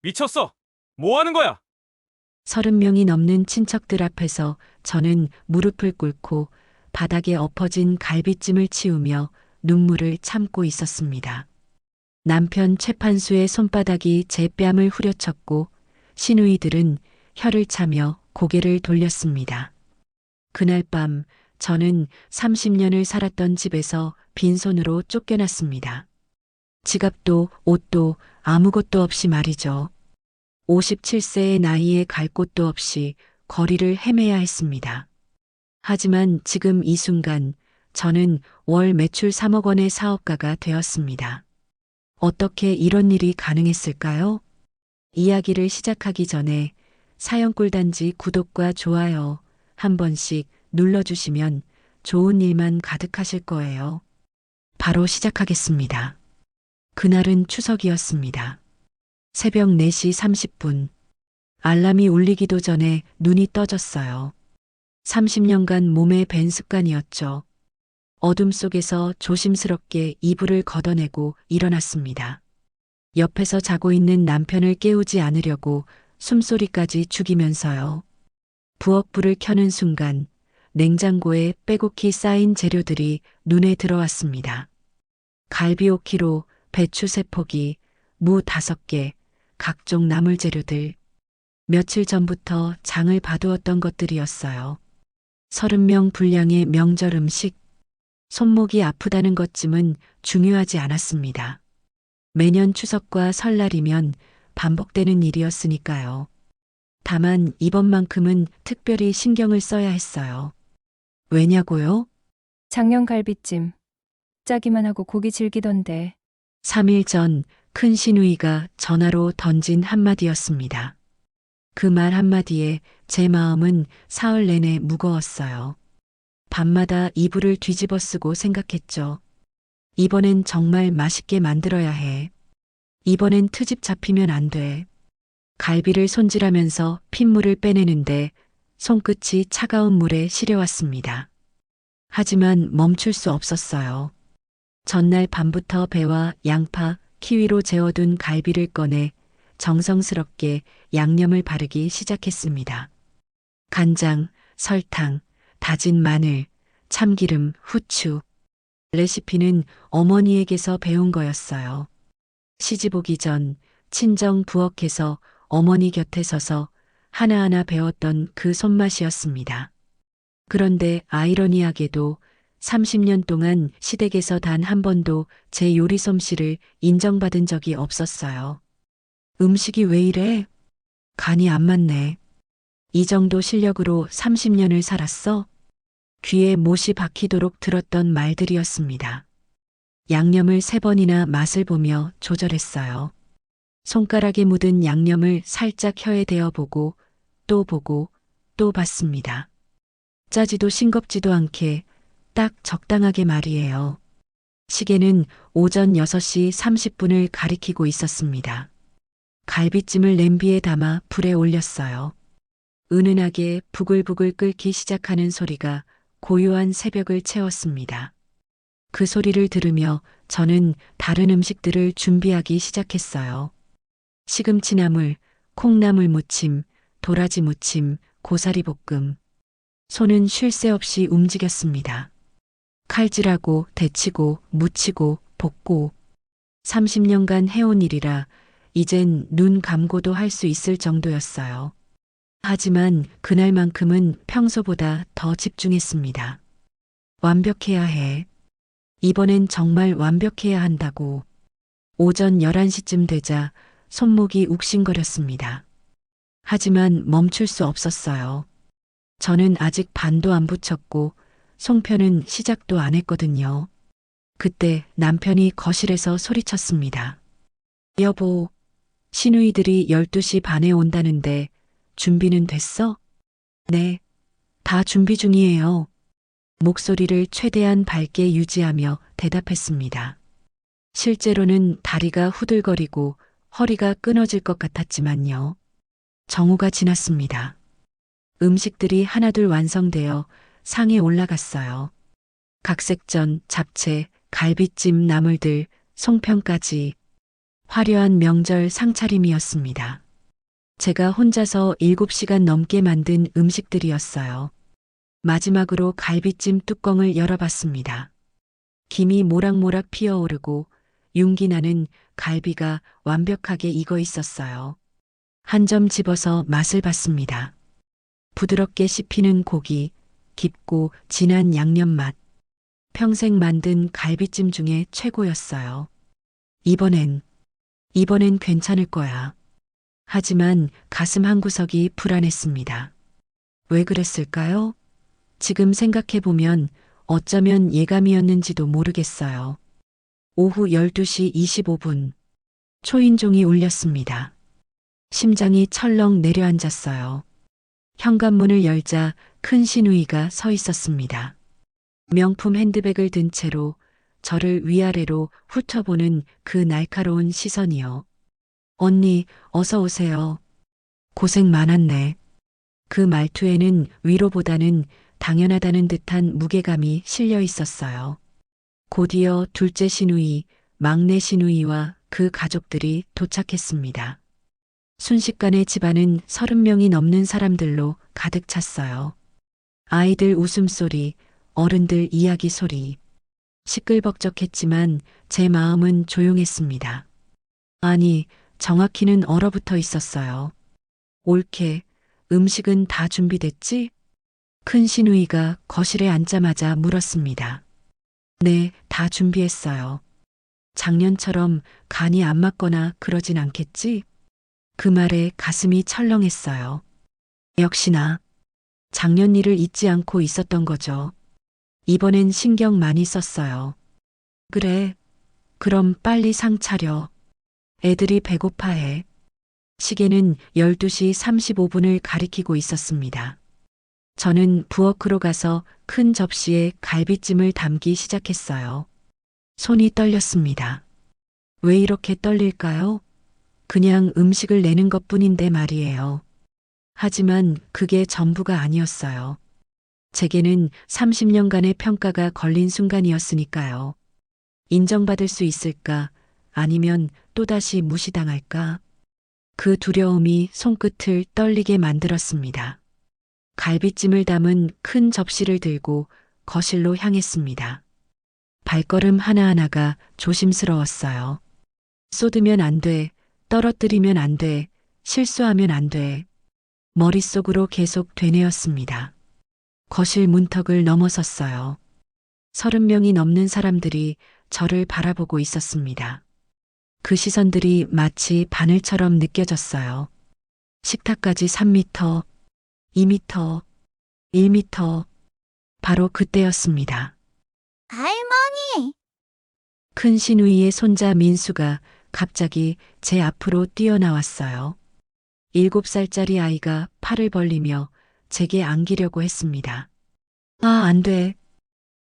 미쳤어! 뭐 하는 거야? 30명이 넘는 친척들 앞에서 저는 무릎을 꿇고 바닥에 엎어진 갈비찜을 치우며 눈물을 참고 있었습니다. 남편 최판수의 손바닥이 제 뺨을 후려쳤고 시누이들은 혀를 차며 고개를 돌렸습니다. 그날 밤 저는 30년을 살았던 집에서 빈손으로 쫓겨났습니다. 지갑도 옷도 아무것도 없이 말이죠. 57세의 나이에 갈 곳도 없이 거리를 헤매야 했습니다. 하지만 지금 이 순간 저는 월 매출 3억 원의 사업가가 되었습니다. 어떻게 이런 일이 가능했을까요? 이야기를 시작하기 전에 사연꿀단지 구독과 좋아요 한 번씩 눌러주시면 좋은 일만 가득하실 거예요. 바로 시작하겠습니다. 그날은 추석이었습니다. 새벽 4시 30분. 알람이 울리기도 전에 눈이 떠졌어요. 30년간 몸에 밴 습관이었죠. 어둠 속에서 조심스럽게 이불을 걷어내고 일어났습니다. 옆에서 자고 있는 남편을 깨우지 않으려고 숨소리까지 죽이면서요. 부엌 불을 켜는 순간 냉장고에 빼곡히 쌓인 재료들이 눈에 들어왔습니다. 갈비 5kg, 배추 3포기, 무 5개, 각종 나물 재료들. 며칠 전부터 장을 봐두었던 것들이었어요. 30명 분량의 명절 음식. 손목이 아프다는 것쯤은 중요하지 않았습니다. 매년 추석과 설날이면 반복되는 일이었으니까요. 다만 이번만큼은 특별히 신경을 써야 했어요. 왜냐고요? 작년 갈비찜. 짜기만 하고 고기 질기던데. 3일 전 큰 시누이가 전화로 던진 한마디였습니다. 그 말 한마디에 제 마음은 사흘 내내 무거웠어요. 밤마다 이불을 뒤집어 쓰고 생각했죠. 이번엔 정말 맛있게 만들어야 해. 이번엔 트집 잡히면 안 돼. 갈비를 손질하면서 핏물을 빼내는데 손끝이 차가운 물에 시려왔습니다. 하지만 멈출 수 없었어요. 전날 밤부터 배와 양파, 키위로 재워둔 갈비를 꺼내 정성스럽게 양념을 바르기 시작했습니다. 간장, 설탕, 다진 마늘, 참기름, 후추. 레시피는 어머니에게서 배운 거였어요. 시집 오기 전 친정 부엌에서 어머니 곁에 서서 하나하나 배웠던 그 손맛이었습니다. 그런데 아이러니하게도 30년 동안 시댁에서 단 한 번도 제 요리 솜씨를 인정받은 적이 없었어요. 음식이 왜 이래? 간이 안 맞네. 이 정도 실력으로 30년을 살았어? 귀에 못이 박히도록 들었던 말들이었습니다. 양념을 3번이나 맛을 보며 조절했어요. 손가락에 묻은 양념을 살짝 혀에 대어보고 또 봤습니다. 짜지도 싱겁지도 않게 딱 적당하게 말이에요. 시계는 오전 6시 30분을 가리키고 있었습니다. 갈비찜을 냄비에 담아 불에 올렸어요. 은은하게 부글부글 끓기 시작하는 소리가 고요한 새벽을 채웠습니다. 그 소리를 들으며 저는 다른 음식들을 준비하기 시작했어요. 시금치나물, 콩나물 무침, 도라지 무침, 고사리 볶음. 손은 쉴 새 없이 움직였습니다. 칼질하고 데치고 무치고 볶고 30년간 해온 일이라 이젠 눈 감고도 할 수 있을 정도였어요. 하지만 그날만큼은 평소보다 더 집중했습니다. 완벽해야 해. 이번엔 정말 완벽해야 한다고. 오전 11시쯤 되자 손목이 욱신거렸습니다. 하지만 멈출 수 없었어요. 저는 아직 반도 안 붙였고 송편은 시작도 안 했거든요. 그때 남편이 거실에서 소리쳤습니다. 여보, 시누이들이 12시 반에 온다는데 준비는 됐어? 네, 다 준비 중이에요. 목소리를 최대한 밝게 유지하며 대답했습니다. 실제로는 다리가 후들거리고 허리가 끊어질 것 같았지만요. 정오가 지났습니다. 음식들이 하나둘 완성되어 상에 올라갔어요. 각색전, 잡채, 갈비찜, 나물들, 송편까지. 화려한 명절 상차림이었습니다. 제가 혼자서 7시간 넘게 만든 음식들이었어요. 마지막으로 갈비찜 뚜껑을 열어봤습니다. 김이 모락모락 피어오르고 윤기 나는 갈비가 완벽하게 익어 있었어요. 한 점 집어서 맛을 봤습니다. 부드럽게 씹히는 고기, 깊고 진한 양념 맛. 평생 만든 갈비찜 중에 최고였어요. 이번엔 괜찮을 거야. 하지만 가슴 한구석이 불안했습니다. 왜 그랬을까요? 지금 생각해보면 어쩌면 예감이었는지도 모르겠어요. 오후 12시 25분. 초인종이 울렸습니다. 심장이 철렁 내려앉았어요. 현관문을 열자 큰 시누이가 서 있었습니다. 명품 핸드백을 든 채로 저를 위아래로 훑어보는 그 날카로운 시선이요. 언니, 어서 오세요. 고생 많았네. 그 말투에는 위로보다는 당연하다는 듯한 무게감이 실려 있었어요. 곧이어 둘째 시누이, 막내 시누이와 그 가족들이 도착했습니다. 순식간에 집안은 30명이 넘는 사람들로 가득 찼어요. 아이들 웃음소리, 어른들 이야기 소리. 시끌벅적했지만 제 마음은 조용했습니다. 아니, 정확히는 얼어붙어 있었어요. 옳게, 음식은 다 준비됐지? 큰 시누이가 거실에 앉자마자 물었습니다. 네, 다 준비했어요. 작년처럼 간이 안 맞거나 그러진 않겠지? 그 말에 가슴이 철렁했어요. 역시나 작년 일을 잊지 않고 있었던 거죠. 이번엔 신경 많이 썼어요. 그래, 그럼 빨리 상 차려. 애들이 배고파해. 시계는 12시 35분을 가리키고 있었습니다. 저는 부엌으로 가서 큰 접시에 갈비찜을 담기 시작했어요. 손이 떨렸습니다. 왜 이렇게 떨릴까요? 그냥 음식을 내는 것뿐인데 말이에요. 하지만 그게 전부가 아니었어요. 제게는 30년간의 평가가 걸린 순간이었으니까요. 인정받을 수 있을까? 아니면 또다시 무시당할까? 그 두려움이 손끝을 떨리게 만들었습니다. 갈비찜을 담은 큰 접시를 들고 거실로 향했습니다. 발걸음 하나하나가 조심스러웠어요. 쏟으면 안 돼, 떨어뜨리면 안 돼, 실수하면 안 돼. 머릿속으로 계속 되뇌었습니다. 거실 문턱을 넘어섰어요. 30명이 넘는 사람들이 저를 바라보고 있었습니다. 그 시선들이 마치 바늘처럼 느껴졌어요. 식탁까지 3미터, 2미터, 1미터. 바로 그때였습니다. 할머니! 큰 시누이의 손자 민수가 갑자기 제 앞으로 뛰어나왔어요. 7살짜리 아이가 팔을 벌리며 제게 안기려고 했습니다. 아, 안 돼.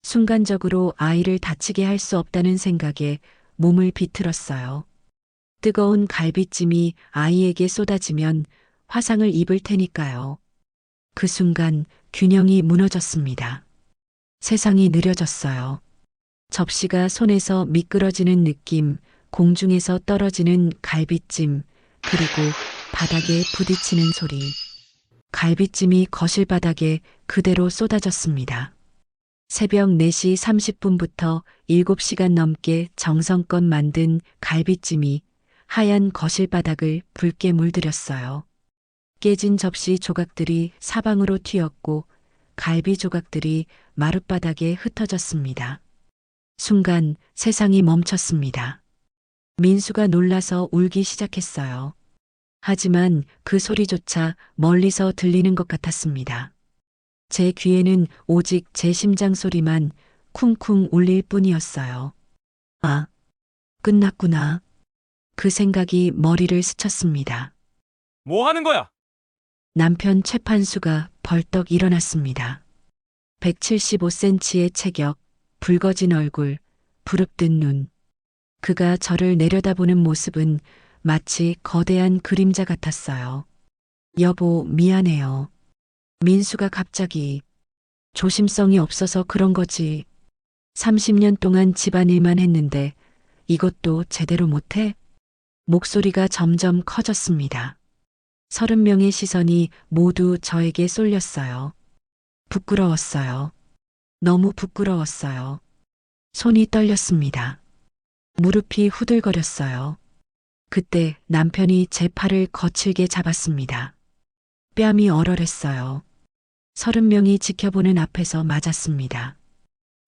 순간적으로 아이를 다치게 할 수 없다는 생각에 몸을 비틀었어요. 뜨거운 갈비찜이 아이에게 쏟아지면 화상을 입을 테니까요. 그 순간 균형이 무너졌습니다. 세상이 느려졌어요. 접시가 손에서 미끄러지는 느낌, 공중에서 떨어지는 갈비찜, 그리고 바닥에 부딪히는 소리. 갈비찜이 거실 바닥에 그대로 쏟아졌습니다. 새벽 4시 30분부터 7시간 넘게 정성껏 만든 갈비찜이 하얀 거실 바닥을 붉게 물들였어요. 깨진 접시 조각들이 사방으로 튀었고 갈비 조각들이 마룻바닥에 흩어졌습니다. 순간 세상이 멈췄습니다. 민수가 놀라서 울기 시작했어요. 하지만 그 소리조차 멀리서 들리는 것 같았습니다. 제 귀에는 오직 제 심장 소리만 쿵쿵 울릴 뿐이었어요. 아, 끝났구나. 그 생각이 머리를 스쳤습니다. 뭐 하는 거야? 남편 최판수가 벌떡 일어났습니다. 175cm의 체격, 붉어진 얼굴, 부릅뜬 눈. 그가 저를 내려다보는 모습은 마치 거대한 그림자 같았어요. 여보, 미안해요. 민수가 갑자기 조심성이 없어서 그런 거지. 30년 동안 집안일만 했는데 이것도 제대로 못해? 목소리가 점점 커졌습니다. 30명의 시선이 모두 저에게 쏠렸어요. 부끄러웠어요. 너무 부끄러웠어요. 손이 떨렸습니다. 무릎이 후들거렸어요. 그때 남편이 제 팔을 거칠게 잡았습니다. 뺨이 얼얼했어요. 30명이 지켜보는 앞에서 맞았습니다.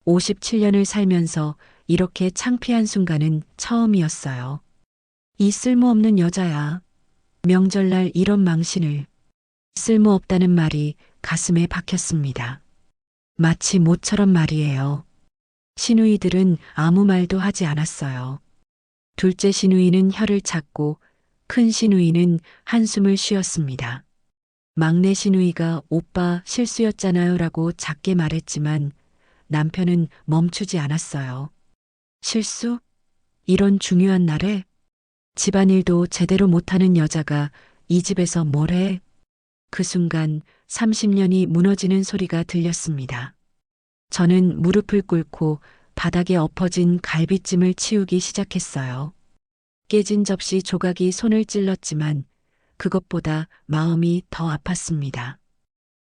57년을 살면서 이렇게 창피한 순간은 처음이었어요. 이 쓸모없는 여자야. 명절날 이런 망신을. 쓸모없다는 말이 가슴에 박혔습니다. 마치 모처럼 말이에요. 시누이들은 아무 말도 하지 않았어요. 둘째 시누이는 혀를 찾고 큰 시누이는 한숨을 쉬었습니다. 막내 시누이가 오빠 실수였잖아요 라고 작게 말했지만 남편은 멈추지 않았어요. 실수? 이런 중요한 날에? 집안일도 제대로 못하는 여자가 이 집에서 뭘 해? 그 순간 30년이 무너지는 소리가 들렸습니다. 저는 무릎을 꿇고 바닥에 엎어진 갈비찜을 치우기 시작했어요. 깨진 접시 조각이 손을 찔렀지만 그것보다 마음이 더 아팠습니다.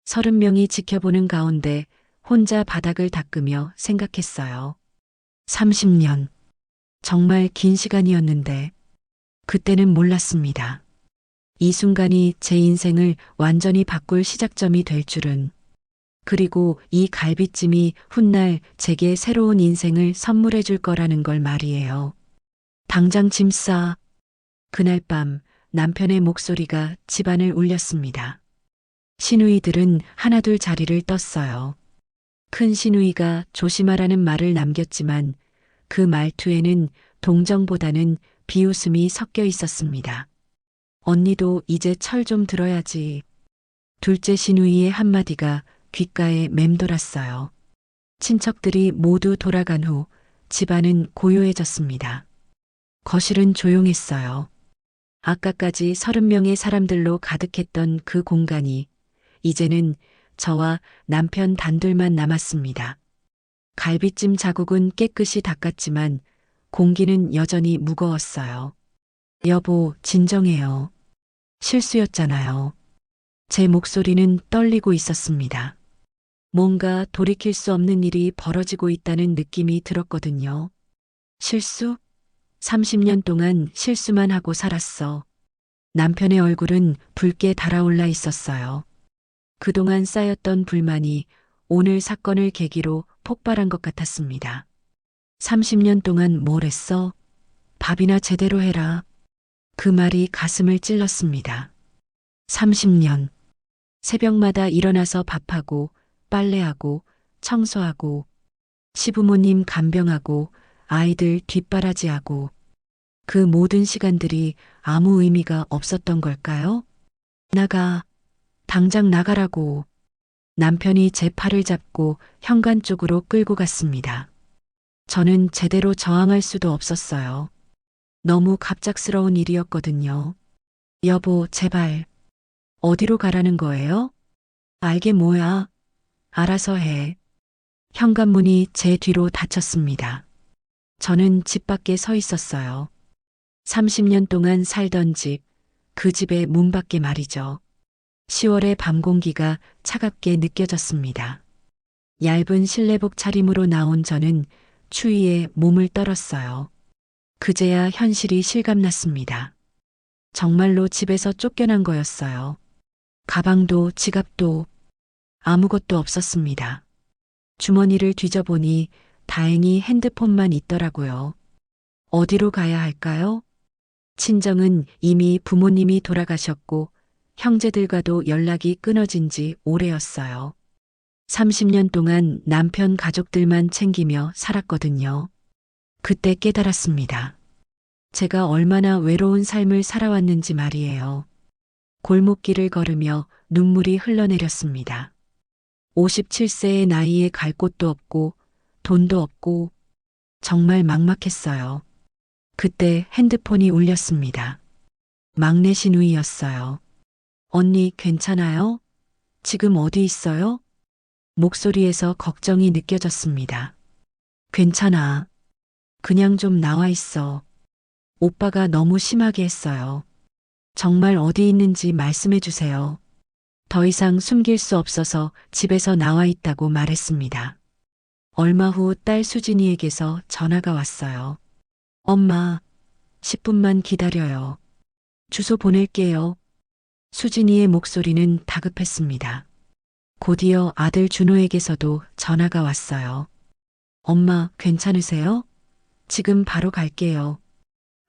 30명이 지켜보는 가운데 혼자 바닥을 닦으며 생각했어요. 30년. 정말 긴 시간이었는데 그때는 몰랐습니다. 이 순간이 제 인생을 완전히 바꿀 시작점이 될 줄은. 그리고 이 갈비찜이 훗날 제게 새로운 인생을 선물해 줄 거라는 걸 말이에요. 당장 짐 싸. 그날 밤 남편의 목소리가 집안을 울렸습니다. 시누이들은 하나둘 자리를 떴어요. 큰 시누이가 조심하라는 말을 남겼지만 그 말투에는 동정보다는 비웃음이 섞여 있었습니다. 언니도 이제 철 좀 들어야지. 둘째 시누이의 한마디가 귓가에 맴돌았어요. 친척들이 모두 돌아간 후 집안은 고요해졌습니다. 거실은 조용했어요. 아까까지 30명의 사람들로 가득했던 그 공간이 이제는 저와 남편 단둘만 남았습니다. 갈비찜 자국은 깨끗이 닦았지만 공기는 여전히 무거웠어요. 여보, 진정해요. 실수였잖아요. 제 목소리는 떨리고 있었습니다. 뭔가 돌이킬 수 없는 일이 벌어지고 있다는 느낌이 들었거든요. 실수? 30년 동안 실수만 하고 살았어. 남편의 얼굴은 붉게 달아올라 있었어요. 그동안 쌓였던 불만이 오늘 사건을 계기로 폭발한 것 같았습니다. 30년 동안 뭘 했어? 밥이나 제대로 해라. 그 말이 가슴을 찔렀습니다. 30년. 새벽마다 일어나서 밥하고 빨래하고 청소하고 시부모님 간병하고 아이들 뒷바라지하고 그 모든 시간들이 아무 의미가 없었던 걸까요? 나가. 당장 나가라고. 남편이 제 팔을 잡고 현관 쪽으로 끌고 갔습니다. 저는 제대로 저항할 수도 없었어요. 너무 갑작스러운 일이었거든요. 여보, 제발. 어디로 가라는 거예요? 알게 뭐야. 알아서 해. 현관문이 제 뒤로 닫혔습니다. 저는 집 밖에 서 있었어요. 30년 동안 살던 집, 그 집의 문 밖에 말이죠. 10월의 밤 공기가 차갑게 느껴졌습니다. 얇은 실내복 차림으로 나온 저는 추위에 몸을 떨었어요. 그제야 현실이 실감났습니다. 정말로 집에서 쫓겨난 거였어요. 가방도 지갑도 아무것도 없었습니다. 주머니를 뒤져보니 다행히 핸드폰만 있더라고요. 어디로 가야 할까요? 친정은 이미 부모님이 돌아가셨고 형제들과도 연락이 끊어진 지 오래였어요. 30년 동안 남편 가족들만 챙기며 살았거든요. 그때 깨달았습니다. 제가 얼마나 외로운 삶을 살아왔는지 말이에요. 골목길을 걸으며 눈물이 흘러내렸습니다. 57세의 나이에 갈 곳도 없고 돈도 없고 정말 막막했어요. 그때 핸드폰이 울렸습니다. 막내 시누이였어요. 언니 괜찮아요? 지금 어디 있어요? 목소리에서 걱정이 느껴졌습니다. 괜찮아. 그냥 좀 나와 있어. 오빠가 너무 심하게 했어요. 정말 어디 있는지 말씀해 주세요. 더 이상 숨길 수 없어서 집에서 나와 있다고 말했습니다. 얼마 후 딸 수진이에게서 전화가 왔어요. 엄마, 10분만 기다려요. 주소 보낼게요. 수진이의 목소리는 다급했습니다. 곧이어 아들 준호에게서도 전화가 왔어요. 엄마, 괜찮으세요? 지금 바로 갈게요.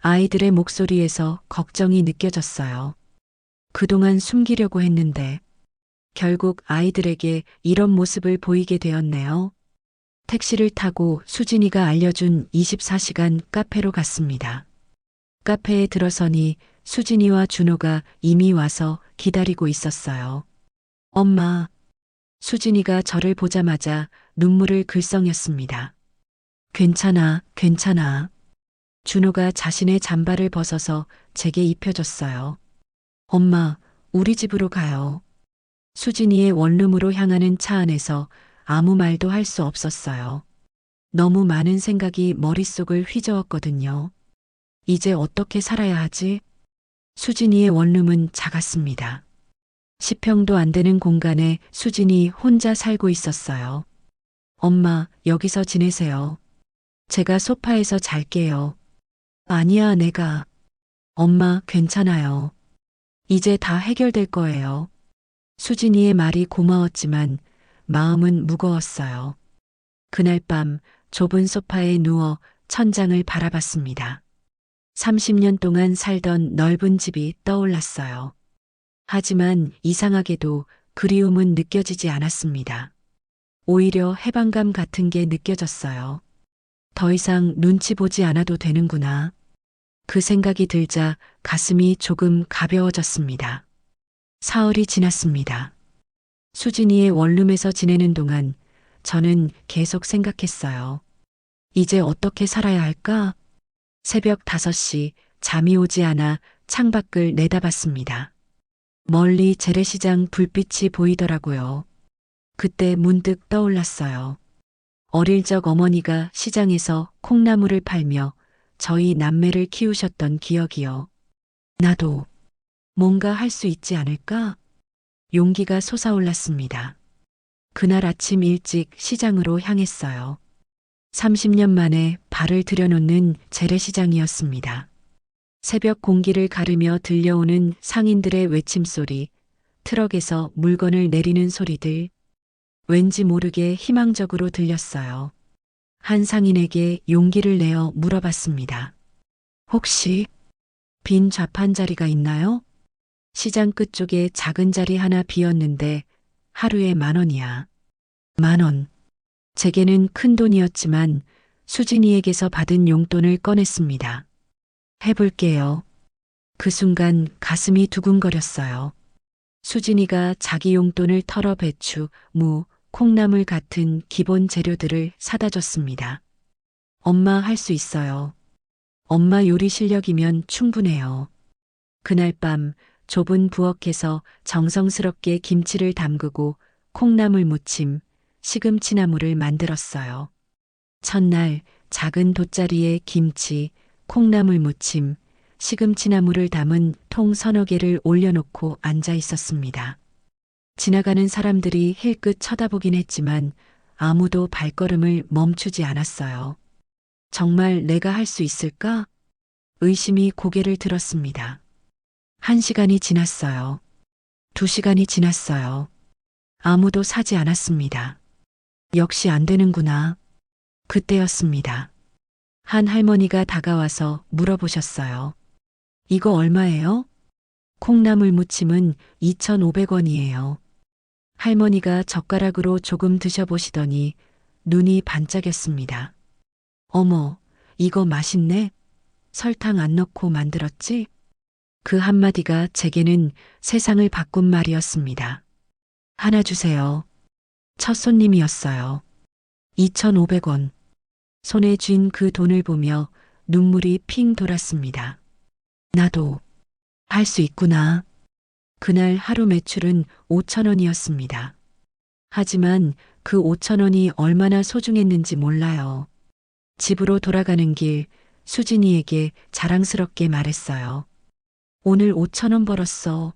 아이들의 목소리에서 걱정이 느껴졌어요. 그동안 숨기려고 했는데 결국 아이들에게 이런 모습을 보이게 되었네요. 택시를 타고 수진이가 알려준 24시간 카페로 갔습니다. 카페에 들어서니 수진이와 준호가 이미 와서 기다리고 있었어요. 엄마, 수진이가 저를 보자마자 눈물을 글썽였습니다. 괜찮아, 괜찮아. 준호가 자신의 잠바를 벗어서 제게 입혀줬어요. 엄마, 우리 집으로 가요. 수진이의 원룸으로 향하는 차 안에서 아무 말도 할 수 없었어요. 너무 많은 생각이 머릿속을 휘저었거든요. 이제 어떻게 살아야 하지? 수진이의 원룸은 작았습니다. 10평도 안 되는 공간에 수진이 혼자 살고 있었어요. 엄마, 여기서 지내세요. 제가 소파에서 잘게요. 아니야, 내가. 엄마, 괜찮아요. 이제 다 해결될 거예요. 수진이의 말이 고마웠지만 마음은 무거웠어요. 그날 밤 좁은 소파에 누워 천장을 바라봤습니다. 30년 동안 살던 넓은 집이 떠올랐어요. 하지만 이상하게도 그리움은 느껴지지 않았습니다. 오히려 해방감 같은 게 느껴졌어요. 더 이상 눈치 보지 않아도 되는구나. 그 생각이 들자 가슴이 조금 가벼워졌습니다. 사흘이 지났습니다. 수진이의 원룸에서 지내는 동안 저는 계속 생각했어요. 이제 어떻게 살아야 할까? 새벽 5시 잠이 오지 않아 창밖을 내다봤습니다. 멀리 재래시장 불빛이 보이더라고요. 그때 문득 떠올랐어요. 어릴 적 어머니가 시장에서 콩나물을 팔며 저희 남매를 키우셨던 기억이요. 나도 뭔가 할 수 있지 않을까? 용기가 솟아올랐습니다. 그날 아침 일찍 시장으로 향했어요. 30년 만에 발을 들여놓는 재래시장이었습니다. 새벽 공기를 가르며 들려오는 상인들의 외침소리, 트럭에서 물건을 내리는 소리들, 왠지 모르게 희망적으로 들렸어요. 한 상인에게 용기를 내어 물어봤습니다. 혹시 빈 좌판 자리가 있나요? 시장 끝쪽에 작은 자리 하나 비었는데 하루에 10,000원이야. 10,000원. 제게는 큰 돈이었지만 수진이에게서 받은 용돈을 꺼냈습니다. 해볼게요. 그 순간 가슴이 두근거렸어요. 수진이가 자기 용돈을 털어 배추, 무, 콩나물 같은 기본 재료들을 사다 줬습니다. 엄마 할 수 있어요. 엄마 요리 실력이면 충분해요. 그날 밤 좁은 부엌에서 정성스럽게 김치를 담그고 콩나물 무침, 시금치나물을 만들었어요. 첫날 작은 돗자리에 김치, 콩나물 무침, 시금치나물을 담은 통 서너 개를 올려놓고 앉아 있었습니다. 지나가는 사람들이 힐끗 쳐다보긴 했지만 아무도 발걸음을 멈추지 않았어요. 정말 내가 할 수 있을까? 의심이 고개를 들었습니다. 1시간이 지났어요. 2시간이 지났어요. 아무도 사지 않았습니다. 역시 안 되는구나. 그때였습니다. 한 할머니가 다가와서 물어보셨어요. 이거 얼마예요? 콩나물 무침은 2,500원이에요. 할머니가 젓가락으로 조금 드셔보시더니 눈이 반짝였습니다. 어머, 이거 맛있네. 설탕 안 넣고 만들었지? 그 한마디가 제게는 세상을 바꾼 말이었습니다. 하나 주세요. 첫 손님이었어요. 2,500원. 손에 쥔 그 돈을 보며 눈물이 핑 돌았습니다. 나도 할 수 있구나. 그날 하루 매출은 5,000원이었습니다. 하지만 그 5,000원이 얼마나 소중했는지 몰라요. 집으로 돌아가는 길 수진이에게 자랑스럽게 말했어요. 오늘 5천 원 벌었어.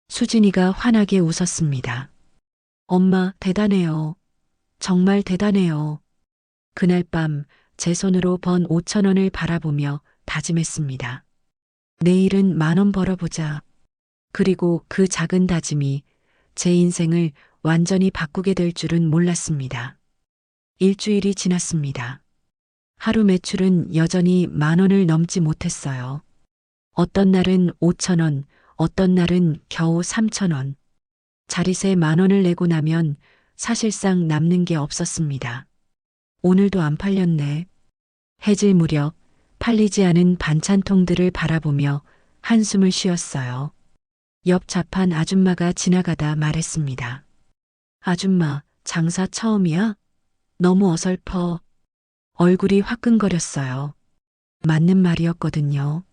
수진이가 환하게 웃었습니다. 엄마, 대단해요. 정말 대단해요. 그날 밤 제 손으로 번 5천 원을 바라보며 다짐했습니다. 내일은 10,000원 벌어보자. 그리고 그 작은 다짐이 제 인생을 완전히 바꾸게 될 줄은 몰랐습니다. 일주일이 지났습니다. 하루 매출은 여전히 10,000원을 넘지 못했어요. 어떤 날은 5,000원, 어떤 날은 겨우 3,000원. 자릿세 10,000원을 내고 나면 사실상 남는 게 없었습니다. 오늘도 안 팔렸네. 해질 무렵 팔리지 않은 반찬통들을 바라보며 한숨을 쉬었어요. 옆 자판 아줌마가 지나가다 말했습니다. 아줌마, 장사 처음이야? 너무 어설퍼. 얼굴이 화끈거렸어요. 맞는 말이었거든요.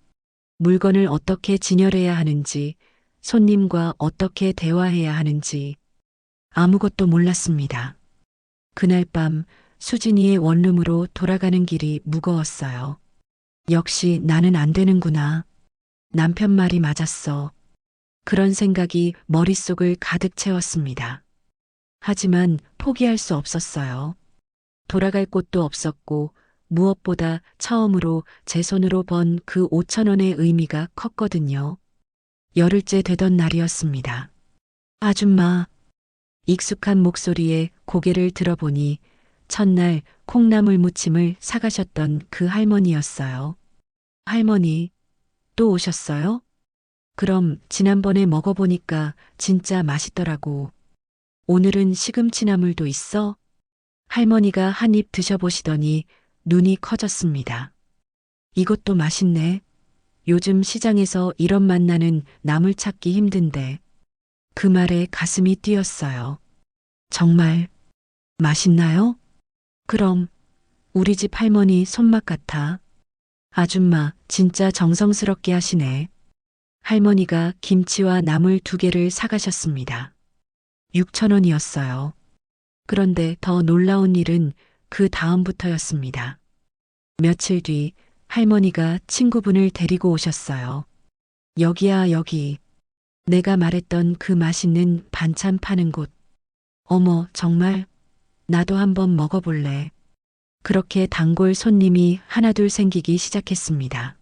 물건을 어떻게 진열해야 하는지, 손님과 어떻게 대화해야 하는지 아무것도 몰랐습니다. 그날 밤 수진이의 원룸으로 돌아가는 길이 무거웠어요. 역시 나는 안 되는구나. 남편 말이 맞았어. 그런 생각이 머릿속을 가득 채웠습니다. 하지만 포기할 수 없었어요. 돌아갈 곳도 없었고 무엇보다 처음으로 제 손으로 번 그 5,000원의 의미가 컸거든요. 열흘째 되던 날이었습니다. 아줌마, 익숙한 목소리에 고개를 들어보니 첫날 콩나물 무침을 사가셨던 그 할머니였어요. 할머니, 또 오셨어요? 그럼 지난번에 먹어보니까 진짜 맛있더라고. 오늘은 시금치나물도 있어? 할머니가 한 입 드셔보시더니 눈이 커졌습니다. 이것도 맛있네. 요즘 시장에서 이런 맛 나는 나물 찾기 힘든데. 그 말에 가슴이 뛰었어요. 정말 맛있나요? 그럼 우리 집 할머니 손맛 같아. 아줌마 진짜 정성스럽게 하시네. 할머니가 김치와 나물 2개를 사가셨습니다. 6,000원이었어요. 그런데 더 놀라운 일은 그 다음부터였습니다. 며칠 뒤 할머니가 친구분을 데리고 오셨어요. 여기야, 여기. 내가 말했던 그 맛있는 반찬 파는 곳. 어머, 정말? 나도 한번 먹어볼래. 그렇게 단골 손님이 하나둘 생기기 시작했습니다.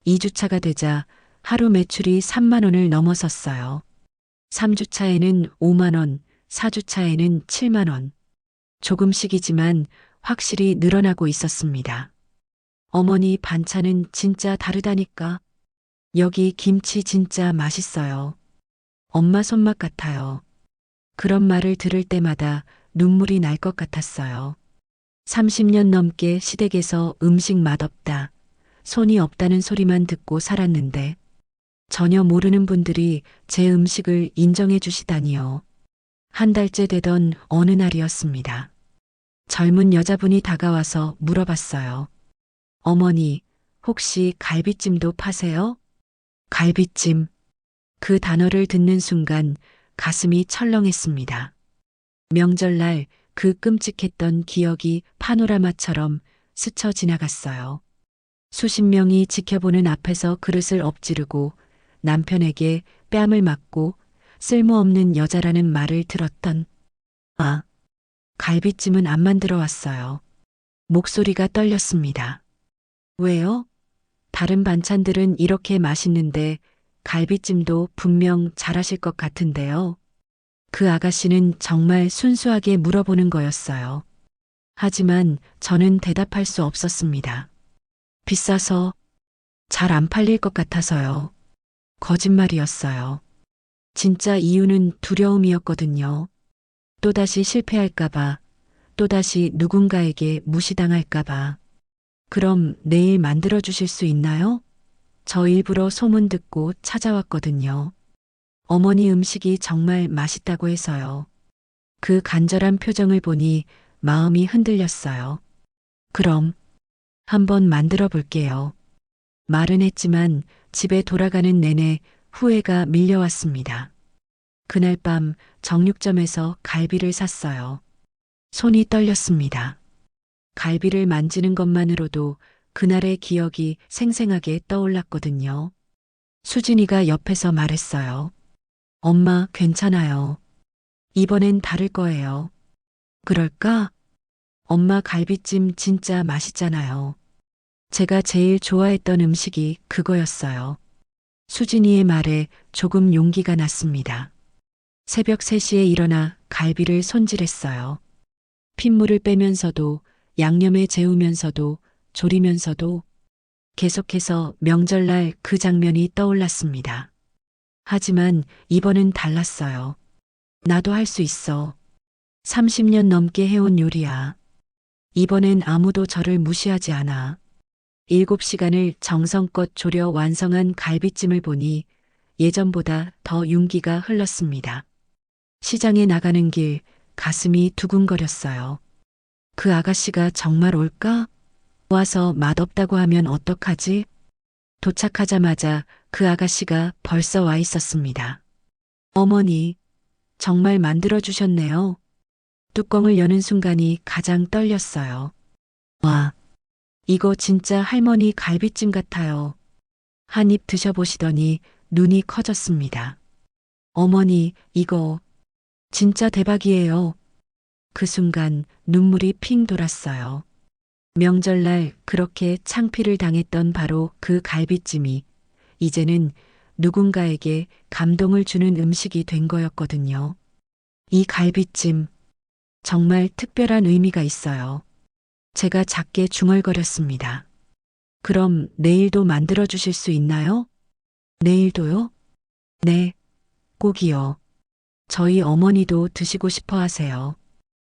2주차가 되자 하루 매출이 3만 원을 넘어섰어요. 3주차에는 5만 원, 4주차에는 7만 원. 조금씩이지만 확실히 늘어나고 있었습니다. 어머니 반찬은 진짜 다르다니까. 여기 김치 진짜 맛있어요. 엄마 손맛 같아요. 그런 말을 들을 때마다 눈물이 날 것 같았어요. 30년 넘게 시댁에서 음식 맛없다, 손이 없다는 소리만 듣고 살았는데 전혀 모르는 분들이 제 음식을 인정해 주시다니요. 한 달째 되던 어느 날이었습니다. 젊은 여자분이 다가와서 물어봤어요. 어머니, 혹시 갈비찜도 파세요? 갈비찜. 그 단어를 듣는 순간 가슴이 철렁했습니다. 명절날 그 끔찍했던 기억이 파노라마처럼 스쳐 지나갔어요. 수십 명이 지켜보는 앞에서 그릇을 엎지르고 남편에게 뺨을 맞고 쓸모없는 여자라는 말을 들었던 갈비찜은 안 만들어 왔어요. 목소리가 떨렸습니다. 왜요? 다른 반찬들은 이렇게 맛있는데 갈비찜도 분명 잘하실 것 같은데요. 그 아가씨는 정말 순수하게 물어보는 거였어요. 하지만 저는 대답할 수 없었습니다. 비싸서, 잘 안 팔릴 것 같아서요. 거짓말이었어요. 진짜 이유는 두려움이었거든요. 또다시 실패할까봐, 또다시 누군가에게 무시당할까봐. 그럼 내일 만들어 주실 수 있나요? 저 일부러 소문 듣고 찾아왔거든요. 어머니 음식이 정말 맛있다고 해서요. 그 간절한 표정을 보니 마음이 흔들렸어요. 그럼 한번 만들어 볼게요. 말은 했지만 집에 돌아가는 내내 후회가 밀려왔습니다. 그날 밤 정육점에서 갈비를 샀어요. 손이 떨렸습니다. 갈비를 만지는 것만으로도 그날의 기억이 생생하게 떠올랐거든요. 수진이가 옆에서 말했어요. 엄마, 괜찮아요. 이번엔 다를 거예요. 그럴까? 엄마 갈비찜 진짜 맛있잖아요. 제가 제일 좋아했던 음식이 그거였어요. 수진이의 말에 조금 용기가 났습니다. 새벽 3시에 일어나 갈비를 손질했어요. 핏물을 빼면서도 양념에 재우면서도 졸이면서도 계속해서 명절날 그 장면이 떠올랐습니다. 하지만 이번은 달랐어요. 나도 할 수 있어. 30년 넘게 해온 요리야. 이번엔 아무도 저를 무시하지 않아. 7시간을 정성껏 졸여 완성한 갈비찜을 보니 예전보다 더 윤기가 흘렀습니다. 시장에 나가는 길 가슴이 두근거렸어요. 그 아가씨가 정말 올까? 와서 맛없다고 하면 어떡하지? 도착하자마자 그 아가씨가 벌써 와 있었습니다. 어머니, 정말 만들어주셨네요. 뚜껑을 여는 순간이 가장 떨렸어요. 와, 이거 진짜 할머니 갈비찜 같아요. 한 입 드셔보시더니 눈이 커졌습니다. 어머니, 이거 진짜 대박이에요. 그 순간 눈물이 핑 돌았어요. 명절날 그렇게 창피를 당했던 바로 그 갈비찜이 이제는 누군가에게 감동을 주는 음식이 된 거였거든요. 이 갈비찜 정말 특별한 의미가 있어요. 제가 작게 중얼거렸습니다. 그럼 내일도 만들어 주실 수 있나요? 내일도요? 네, 꼭이요. 저희 어머니도 드시고 싶어 하세요.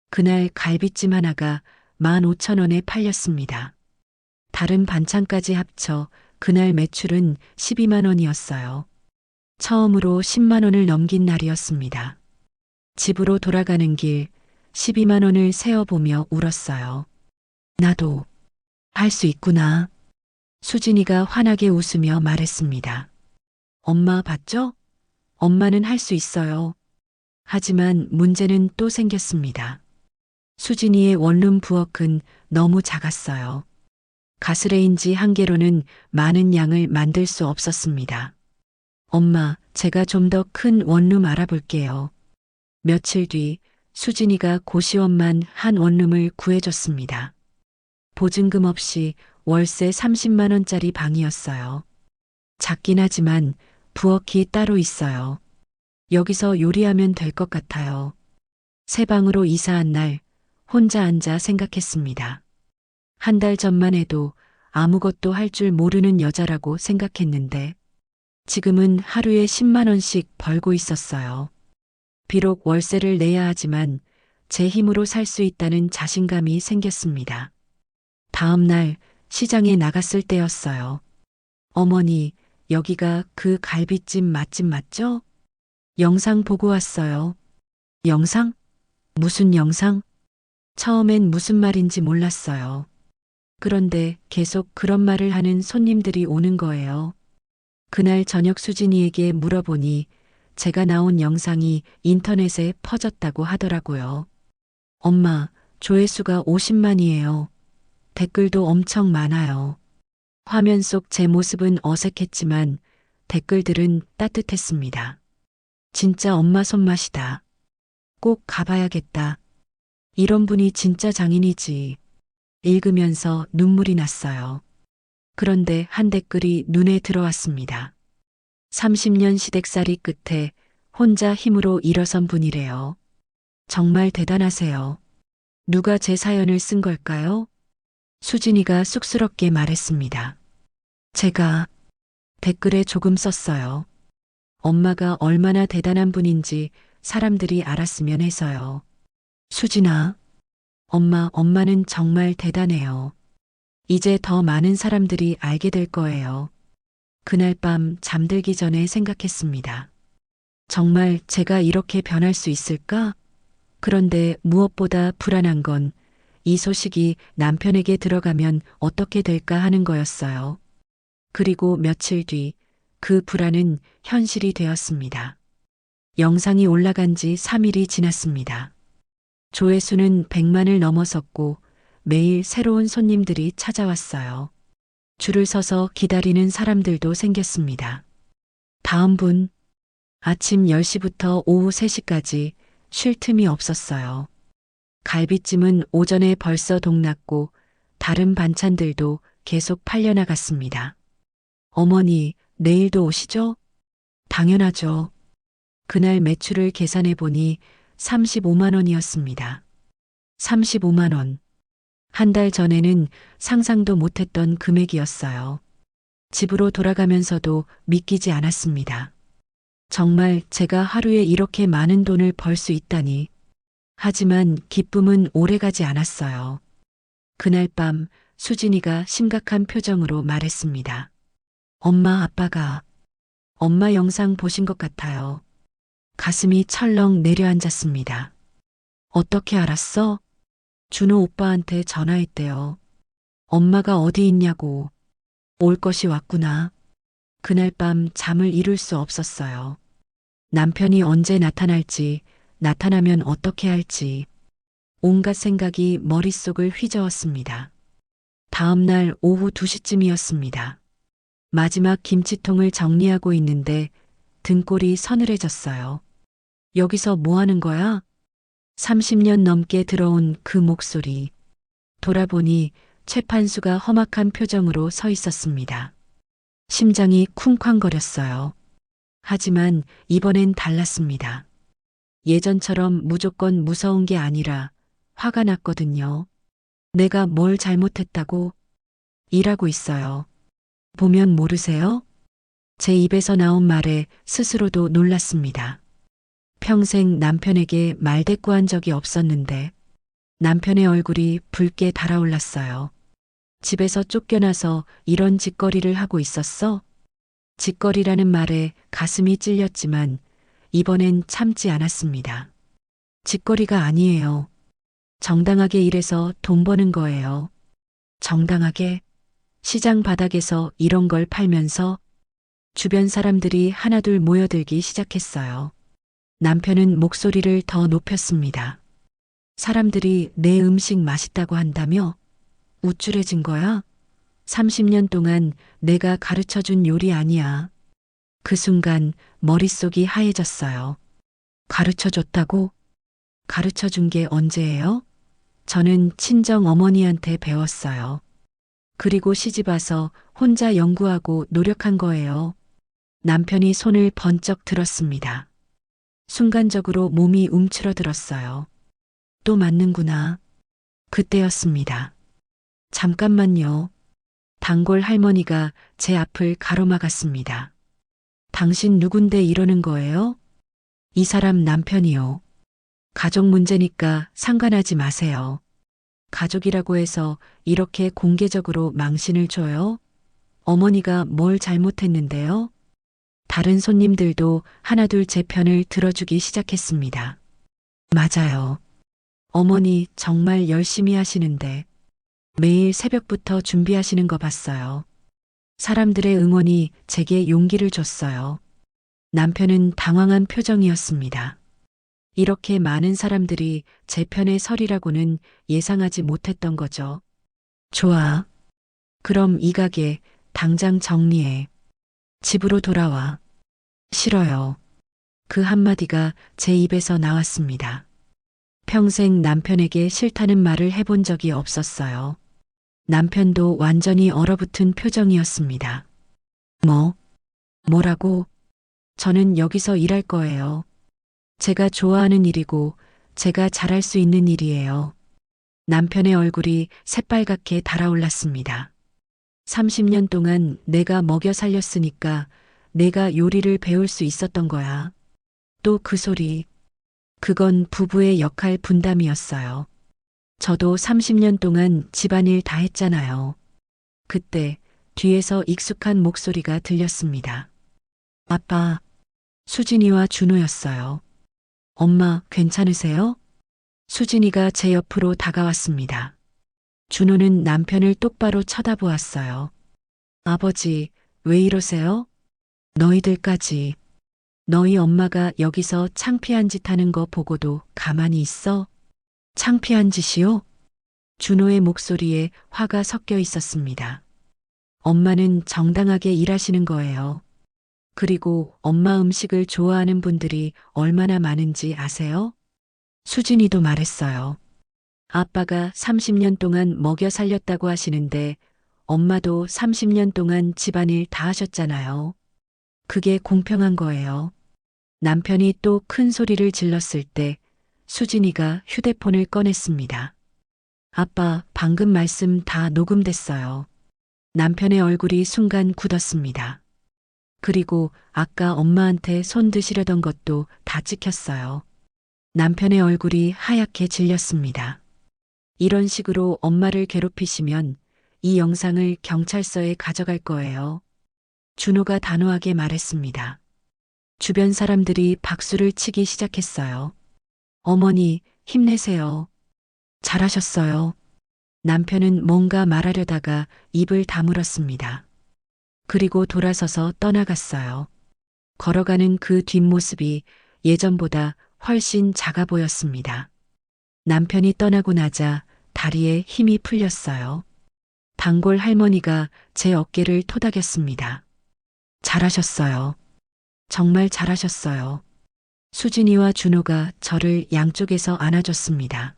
그날 갈비찜 하나가 15,000원에 팔렸습니다. 다른 반찬까지 합쳐 그날 매출은 12만 원이었어요. 처음으로 10만 원을 넘긴 날이었습니다. 집으로 돌아가는 길 12만 원을 세어보며 울었어요. 나도 할 수 있구나. 수진이가 환하게 웃으며 말했습니다. 엄마 봤죠? 엄마는 할 수 있어요. 하지만 문제는 또 생겼습니다. 수진이의 원룸 부엌은 너무 작았어요. 가스레인지 한 개로는 많은 양을 만들 수 없었습니다. 엄마, 제가 좀 더 큰 원룸 알아볼게요. 며칠 뒤 수진이가 고시원만 한 원룸을 구해줬습니다. 보증금 없이 월세 30만 원짜리 방이었어요. 작긴 하지만 부엌이 따로 있어요. 여기서 요리하면 될 것 같아요. 새 방으로 이사한 날 혼자 앉아 생각했습니다. 한 달 전만 해도 아무것도 할 줄 모르는 여자라고 생각했는데 지금은 하루에 10만 원씩 벌고 있었어요. 비록 월세를 내야 하지만 제 힘으로 살 수 있다는 자신감이 생겼습니다. 다음 날 시장에 나갔을 때였어요. 어머니, 여기가 그 갈비찜 맛집 맞죠? 영상 보고 왔어요. 영상? 무슨 영상? 처음엔 무슨 말인지 몰랐어요. 그런데 계속 그런 말을 하는 손님들이 오는 거예요. 그날 저녁 수진이에게 물어보니 제가 나온 영상이 인터넷에 퍼졌다고 하더라고요. 엄마, 조회수가 50만이에요. 댓글도 엄청 많아요. 화면 속 제 모습은 어색했지만 댓글들은 따뜻했습니다. 진짜 엄마 손맛이다. 꼭 가봐야겠다. 이런 분이 진짜 장인이지. 읽으면서 눈물이 났어요. 그런데 한 댓글이 눈에 들어왔습니다. 30년 시댁살이 끝에 혼자 힘으로 일어선 분이래요. 정말 대단하세요. 누가 제 사연을 쓴 걸까요? 수진이가 쑥스럽게 말했습니다. 제가 댓글에 조금 썼어요. 엄마가 얼마나 대단한 분인지 사람들이 알았으면 해서요. 수진아, 엄마는 정말 대단해요. 이제 더 많은 사람들이 알게 될 거예요. 그날 밤 잠들기 전에 생각했습니다. 정말 제가 이렇게 변할 수 있을까? 그런데 무엇보다 불안한 건 이 소식이 남편에게 들어가면 어떻게 될까 하는 거였어요. 그리고 며칠 뒤 그 불안은 현실이 되었습니다. 영상이 올라간 지 3일이 지났습니다. 조회수는 100만을 넘어섰고 매일 새로운 손님들이 찾아왔어요. 줄을 서서 기다리는 사람들도 생겼습니다. 다음 분, 아침 10시부터 오후 3시까지 쉴 틈이 없었어요. 갈비찜은 오전에 벌써 동났고 다른 반찬들도 계속 팔려나갔습니다. 어머니, 내일도 오시죠? 당연하죠. 그날 매출을 계산해 보니 35만 원이었습니다. 35만 원. 한 달 전에는 상상도 못했던 금액이었어요. 집으로 돌아가면서도 믿기지 않았습니다. 정말 제가 하루에 이렇게 많은 돈을 벌 수 있다니. 하지만 기쁨은 오래가지 않았어요. 그날 밤 수진이가 심각한 표정으로 말했습니다. 엄마, 아빠가 엄마 영상 보신 것 같아요. 가슴이 철렁 내려앉았습니다. 어떻게 알았어? 준호 오빠한테 전화했대요. 엄마가 어디 있냐고. 올 것이 왔구나. 그날 밤 잠을 이룰 수 없었어요. 남편이 언제 나타날지, 나타나면 어떻게 할지. 온갖 생각이 머릿속을 휘저었습니다. 다음 날 오후 2시쯤이었습니다. 마지막 김치통을 정리하고 있는데 등골이 서늘해졌어요. 여기서 뭐 하는 거야? 30년 넘게 들어온 그 목소리. 돌아보니 최판수가 험악한 표정으로 서 있었습니다. 심장이 쿵쾅거렸어요. 하지만 이번엔 달랐습니다. 예전처럼 무조건 무서운 게 아니라 화가 났거든요. 내가 뭘 잘못했다고? 일하고 있어요. 보면 모르세요? 제 입에서 나온 말에 스스로도 놀랐습니다. 평생 남편에게 말대꾸한 적이 없었는데 남편의 얼굴이 붉게 달아올랐어요. 집에서 쫓겨나서 이런 짓거리를 하고 있었어? 짓거리라는 말에 가슴이 찔렸지만 이번엔 참지 않았습니다. 짓거리가 아니에요. 정당하게 일해서 돈 버는 거예요. 정당하게? 시장 바닥에서 이런 걸 팔면서 주변 사람들이 하나둘 모여들기 시작했어요. 남편은 목소리를 더 높였습니다. 사람들이 내 음식 맛있다고 한다며? 우쭐해진 거야? 30년 동안 내가 가르쳐준 요리 아니야. 그 순간 머릿속이 하얘졌어요. 가르쳐줬다고? 가르쳐준 게 언제예요? 저는 친정 어머니한테 배웠어요. 그리고 시집와서 혼자 연구하고 노력한 거예요. 남편이 손을 번쩍 들었습니다. 순간적으로 몸이 움츠러들었어요. 또 맞는구나. 그때였습니다. 잠깐만요. 단골 할머니가 제 앞을 가로막았습니다. 당신 누군데 이러는 거예요? 이 사람 남편이요. 가족 문제니까 상관하지 마세요. 가족이라고 해서 이렇게 공개적으로 망신을 줘요? 어머니가 뭘 잘못했는데요? 다른 손님들도 하나둘 제 편을 들어주기 시작했습니다. 맞아요. 어머니 정말 열심히 하시는데 매일 새벽부터 준비하시는 거 봤어요. 사람들의 응원이 제게 용기를 줬어요. 남편은 당황한 표정이었습니다. 이렇게 많은 사람들이 제 편에 서리라고는 예상하지 못했던 거죠. 좋아. 그럼 이 가게 당장 정리해. 집으로 돌아와. 싫어요. 그 한마디가 제 입에서 나왔습니다. 평생 남편에게 싫다는 말을 해본 적이 없었어요. 남편도 완전히 얼어붙은 표정이었습니다. 뭐라고? 저는 여기서 일할 거예요. 제가 좋아하는 일이고 제가 잘할 수 있는 일이에요. 남편의 얼굴이 새빨갛게 달아올랐습니다. 30년 동안 내가 먹여 살렸으니까 내가 요리를 배울 수 있었던 거야. 또 그 소리. 그건 부부의 역할 분담이었어요. 저도 30년 동안 집안일 다 했잖아요. 그때 뒤에서 익숙한 목소리가 들렸습니다. 아빠, 수진이와 준호였어요. 엄마, 괜찮으세요? 수진이가 제 옆으로 다가왔습니다. 준호는 남편을 똑바로 쳐다보았어요. 아버지, 왜 이러세요? 너희들까지. 너희 엄마가 여기서 창피한 짓 하는 거 보고도 가만히 있어? 창피한 짓이요? 준호의 목소리에 화가 섞여 있었습니다. 엄마는 정당하게 일하시는 거예요. 그리고 엄마 음식을 좋아하는 분들이 얼마나 많은지 아세요? 수진이도 말했어요. 아빠가 30년 동안 먹여 살렸다고 하시는데 엄마도 30년 동안 집안일 다 하셨잖아요. 그게 공평한 거예요. 남편이 또 큰 소리를 질렀을 때 수진이가 휴대폰을 꺼냈습니다. 아빠, 방금 말씀 다 녹음됐어요. 남편의 얼굴이 순간 굳었습니다. 그리고 아까 엄마한테 손 드시려던 것도 다 찍혔어요. 남편의 얼굴이 하얗게 질렸습니다. 이런 식으로 엄마를 괴롭히시면 이 영상을 경찰서에 가져갈 거예요. 준호가 단호하게 말했습니다. 주변 사람들이 박수를 치기 시작했어요. 어머니, 힘내세요. 잘하셨어요. 남편은 뭔가 말하려다가 입을 다물었습니다. 그리고 돌아서서 떠나갔어요. 걸어가는 그 뒷모습이 예전보다 훨씬 작아 보였습니다. 남편이 떠나고 나자 다리에 힘이 풀렸어요. 단골 할머니가 제 어깨를 토닥였습니다. 잘하셨어요. 정말 잘하셨어요. 수진이와 준호가 저를 양쪽에서 안아줬습니다.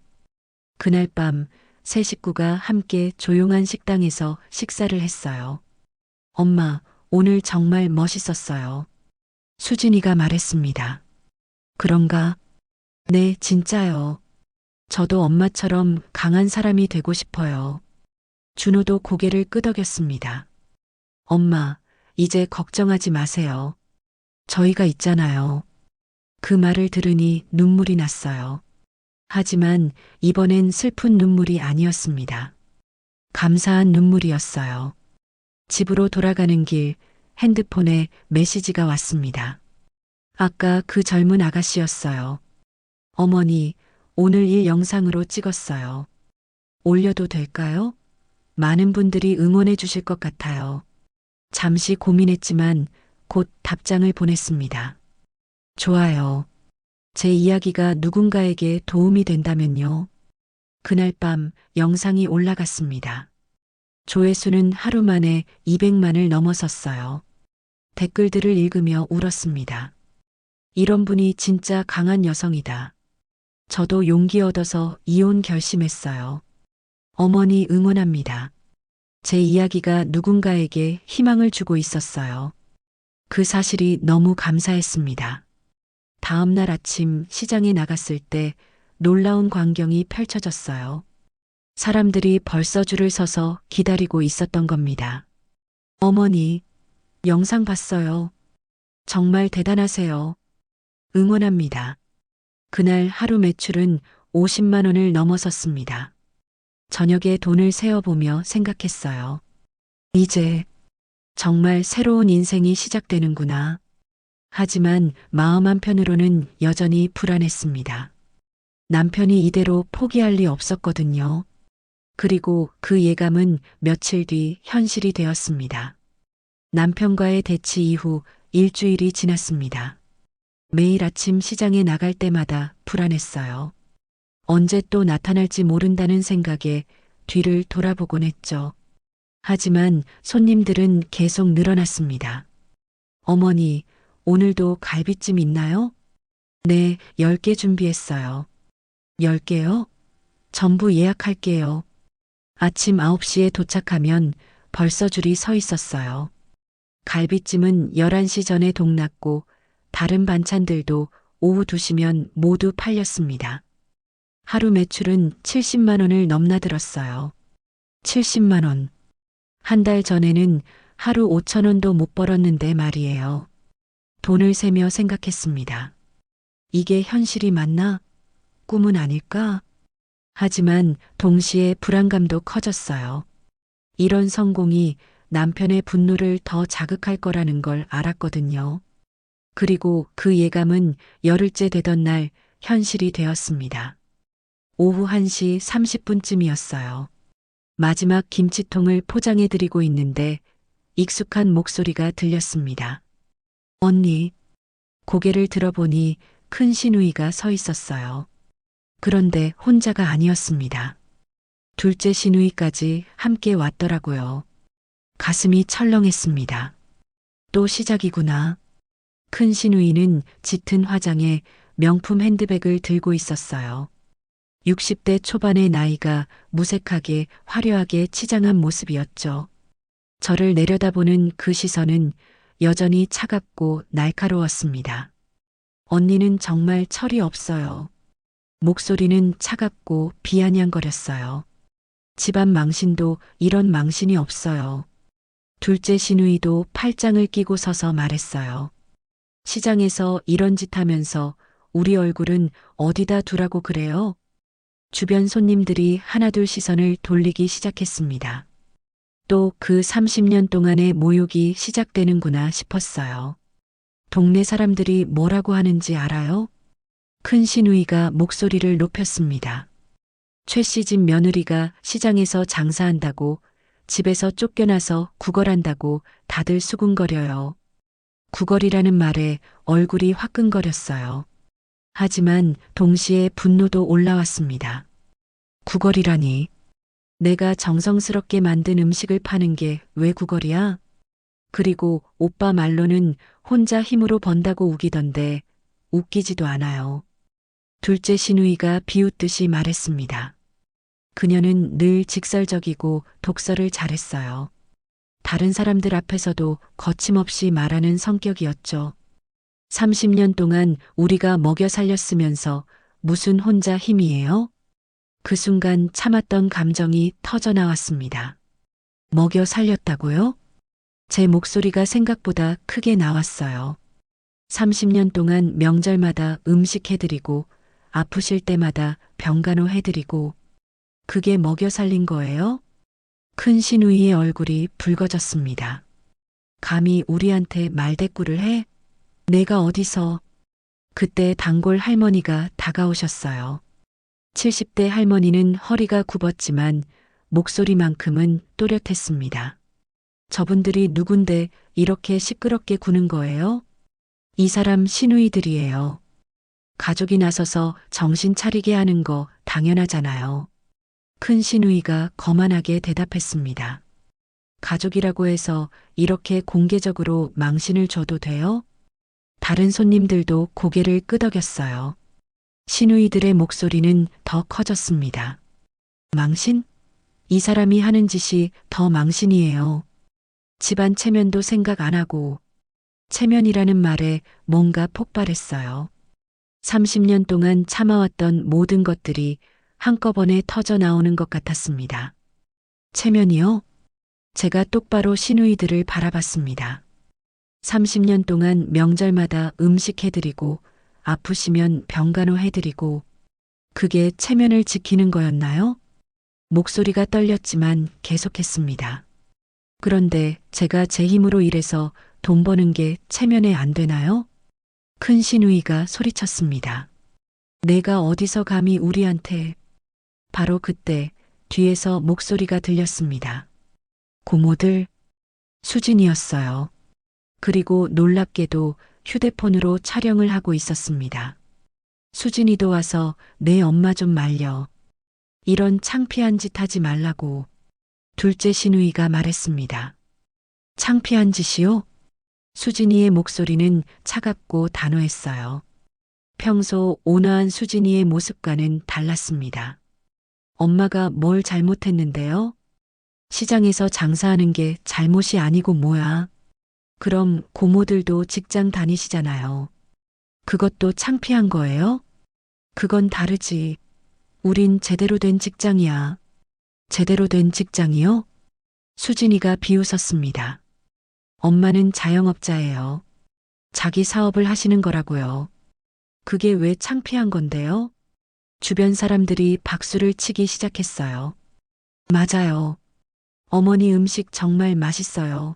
그날 밤 세 식구가 함께 조용한 식당에서 식사를 했어요. 엄마, 오늘 정말 멋있었어요. 수진이가 말했습니다. 그런가? 네, 진짜요. 저도 엄마처럼 강한 사람이 되고 싶어요. 준호도 고개를 끄덕였습니다. 엄마, 이제 걱정하지 마세요. 저희가 있잖아요. 그 말을 들으니 눈물이 났어요. 하지만 이번엔 슬픈 눈물이 아니었습니다. 감사한 눈물이었어요. 집으로 돌아가는 길 핸드폰에 메시지가 왔습니다. 아까 그 젊은 아가씨였어요. 어머니, 오늘 일 영상으로 찍었어요. 올려도 될까요? 많은 분들이 응원해 주실 것 같아요. 잠시 고민했지만 곧 답장을 보냈습니다. 좋아요. 제 이야기가 누군가에게 도움이 된다면요. 그날 밤 영상이 올라갔습니다. 조회수는 하루 만에 200만을 넘어섰어요. 댓글들을 읽으며 울었습니다. 이런 분이 진짜 강한 여성이다. 저도 용기 얻어서 이혼 결심했어요. 어머니 응원합니다. 제 이야기가 누군가에게 희망을 주고 있었어요. 그 사실이 너무 감사했습니다. 다음 날 아침 시장에 나갔을 때 놀라운 광경이 펼쳐졌어요. 사람들이 벌써 줄을 서서 기다리고 있었던 겁니다. 어머니, 영상 봤어요. 정말 대단하세요. 응원합니다. 그날 하루 매출은 50만 원을 넘어섰습니다. 저녁에 돈을 세어보며 생각했어요. 이제 정말 새로운 인생이 시작되는구나. 하지만 마음 한편으로는 여전히 불안했습니다. 남편이 이대로 포기할 리 없었거든요. 그리고 그 예감은 며칠 뒤 현실이 되었습니다. 남편과의 대치 이후 일주일이 지났습니다. 매일 아침 시장에 나갈 때마다 불안했어요. 언제 또 나타날지 모른다는 생각에 뒤를 돌아보곤 했죠. 하지만 손님들은 계속 늘어났습니다. 어머니, 오늘도 갈비찜 있나요? 네, 10개 준비했어요. 10개요? 전부 예약할게요. 아침 9시에 도착하면 벌써 줄이 서 있었어요. 갈비찜은 11시 전에 동났고 다른 반찬들도 오후 2시면 모두 팔렸습니다. 하루 매출은 70만 원을 넘나들었어요. 70만 원. 한 달 전에는 하루 5천 원도 못 벌었는데 말이에요. 돈을 세며 생각했습니다. 이게 현실이 맞나? 꿈은 아닐까? 하지만 동시에 불안감도 커졌어요. 이런 성공이 남편의 분노를 더 자극할 거라는 걸 알았거든요. 그리고 그 예감은 열흘째 되던 날 현실이 되었습니다. 오후 1시 30분쯤이었어요. 마지막 김치통을 포장해 드리고 있는데 익숙한 목소리가 들렸습니다. 언니, 고개를 들어보니 큰 시누이가 서 있었어요. 그런데 혼자가 아니었습니다. 둘째 시누이까지 함께 왔더라고요. 가슴이 철렁했습니다. 또 시작이구나. 큰 시누이는 짙은 화장에 명품 핸드백을 들고 있었어요. 60대 초반의 나이가 무색하게 화려하게 치장한 모습이었죠. 저를 내려다보는 그 시선은 여전히 차갑고 날카로웠습니다. 언니는 정말 철이 없어요. 목소리는 차갑고 비아냥거렸어요. 집안 망신도 이런 망신이 없어요. 둘째 시누이도 팔짱을 끼고 서서 말했어요. 시장에서 이런 짓 하면서 우리 얼굴은 어디다 두라고 그래요? 주변 손님들이 하나둘 시선을 돌리기 시작했습니다. 또 그 30년 동안의 모욕이 시작되는구나 싶었어요. 동네 사람들이 뭐라고 하는지 알아요? 큰 시누이가 목소리를 높였습니다. 최 씨 집 며느리가 시장에서 장사한다고, 집에서 쫓겨나서 구걸한다고 다들 수군거려요. 구걸이라는 말에 얼굴이 화끈거렸어요. 하지만 동시에 분노도 올라왔습니다. 구걸이라니. 내가 정성스럽게 만든 음식을 파는 게 왜 구걸이야? 그리고 오빠 말로는 혼자 힘으로 번다고 우기던데 웃기지도 않아요. 둘째 시누이가 비웃듯이 말했습니다. 그녀는 늘 직설적이고 독설을 잘했어요. 다른 사람들 앞에서도 거침없이 말하는 성격이었죠. 30년 동안 우리가 먹여 살렸으면서 무슨 혼자 힘이에요? 그 순간 참았던 감정이 터져 나왔습니다. 먹여 살렸다고요? 제 목소리가 생각보다 크게 나왔어요. 30년 동안 명절마다 음식 해드리고 아프실 때마다 병간호 해드리고 그게 먹여 살린 거예요? 큰 시누이의 얼굴이 붉어졌습니다. 감히 우리한테 말대꾸를 해? 내가 어디서? 그때 단골 할머니가 다가오셨어요. 70대 할머니는 허리가 굽었지만 목소리만큼은 또렷했습니다. 저분들이 누군데 이렇게 시끄럽게 구는 거예요? 이 사람 시누이들이에요. 가족이 나서서 정신 차리게 하는 거 당연하잖아요. 큰 시누이가 거만하게 대답했습니다. 가족이라고 해서 이렇게 공개적으로 망신을 줘도 돼요? 다른 손님들도 고개를 끄덕였어요. 시누이들의 목소리는 더 커졌습니다. 망신? 이 사람이 하는 짓이 더 망신이에요. 집안 체면도 생각 안 하고 체면이라는 말에 뭔가 폭발했어요. 30년 동안 참아왔던 모든 것들이 한꺼번에 터져 나오는 것 같았습니다. 체면이요? 제가 똑바로 시누이들을 바라봤습니다. 30년 동안 명절마다 음식 해드리고 아프시면 병간호 해드리고 그게 체면을 지키는 거였나요? 목소리가 떨렸지만 계속했습니다. 그런데 제가 제 힘으로 일해서 돈 버는 게 체면에 안 되나요? 큰 시누이가 소리쳤습니다. 내가 어디서 감히 우리한테. 바로 그때 뒤에서 목소리가 들렸습니다. 고모들, 수진이었어요. 그리고 놀랍게도 휴대폰으로 촬영을 하고 있었습니다. 수진이도 와서 내 엄마 좀 말려. 이런 창피한 짓 하지 말라고 둘째 시누이가 말했습니다. 창피한 짓이요? 수진이의 목소리는 차갑고 단호했어요. 평소 온화한 수진이의 모습과는 달랐습니다. 엄마가 뭘 잘못했는데요? 시장에서 장사하는 게 잘못이 아니고 뭐야? 그럼 고모들도 직장 다니시잖아요. 그것도 창피한 거예요? 그건 다르지. 우린 제대로 된 직장이야. 제대로 된 직장이요? 수진이가 비웃었습니다. 엄마는 자영업자예요. 자기 사업을 하시는 거라고요. 그게 왜 창피한 건데요? 주변 사람들이 박수를 치기 시작했어요. 맞아요. 어머니 음식 정말 맛있어요.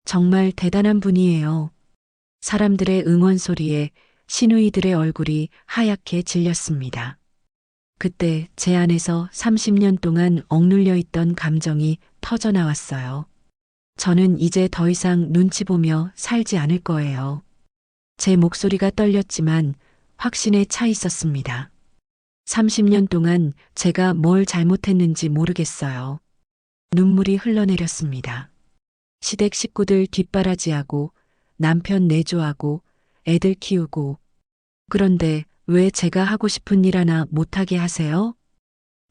정말 대단한 분이에요. 사람들의 응원 소리에 시누이들의 얼굴이 하얗게 질렸습니다. 그때 제 안에서 30년 동안 억눌려 있던 감정이 터져 나왔어요. 저는 이제 더 이상 눈치 보며 살지 않을 거예요. 제 목소리가 떨렸지만 확신에 차 있었습니다. 30년 동안 제가 뭘 잘못했는지 모르겠어요. 눈물이 흘러내렸습니다. 시댁 식구들 뒷바라지하고 남편 내조하고 애들 키우고 그런데 왜 제가 하고 싶은 일 하나 못하게 하세요?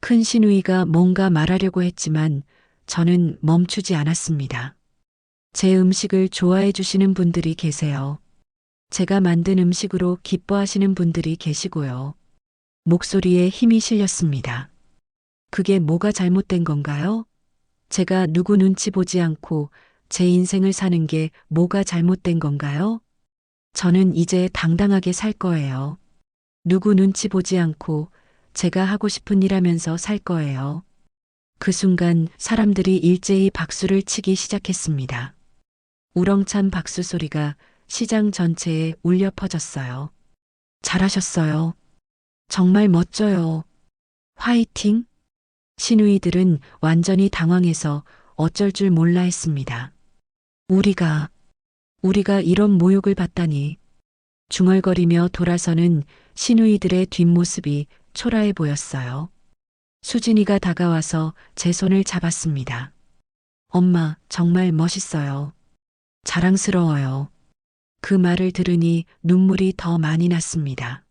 큰 시누이가 뭔가 말하려고 했지만 저는 멈추지 않았습니다. 제 음식을 좋아해 주시는 분들이 계세요. 제가 만든 음식으로 기뻐하시는 분들이 계시고요. 목소리에 힘이 실렸습니다. 그게 뭐가 잘못된 건가요? 제가 누구 눈치 보지 않고 제 인생을 사는 게 뭐가 잘못된 건가요? 저는 이제 당당하게 살 거예요. 누구 눈치 보지 않고 제가 하고 싶은 일 하면서 살 거예요. 그 순간 사람들이 일제히 박수를 치기 시작했습니다. 우렁찬 박수 소리가 시장 전체에 울려 퍼졌어요. 잘하셨어요. 정말 멋져요. 화이팅! 시누이들은 완전히 당황해서 어쩔 줄 몰라 했습니다. 우리가 이런 모욕을 받다니. 중얼거리며 돌아서는 시누이들의 뒷모습이 초라해 보였어요. 수진이가 다가와서 제 손을 잡았습니다. 엄마, 정말 멋있어요. 자랑스러워요. 그 말을 들으니 눈물이 더 많이 났습니다.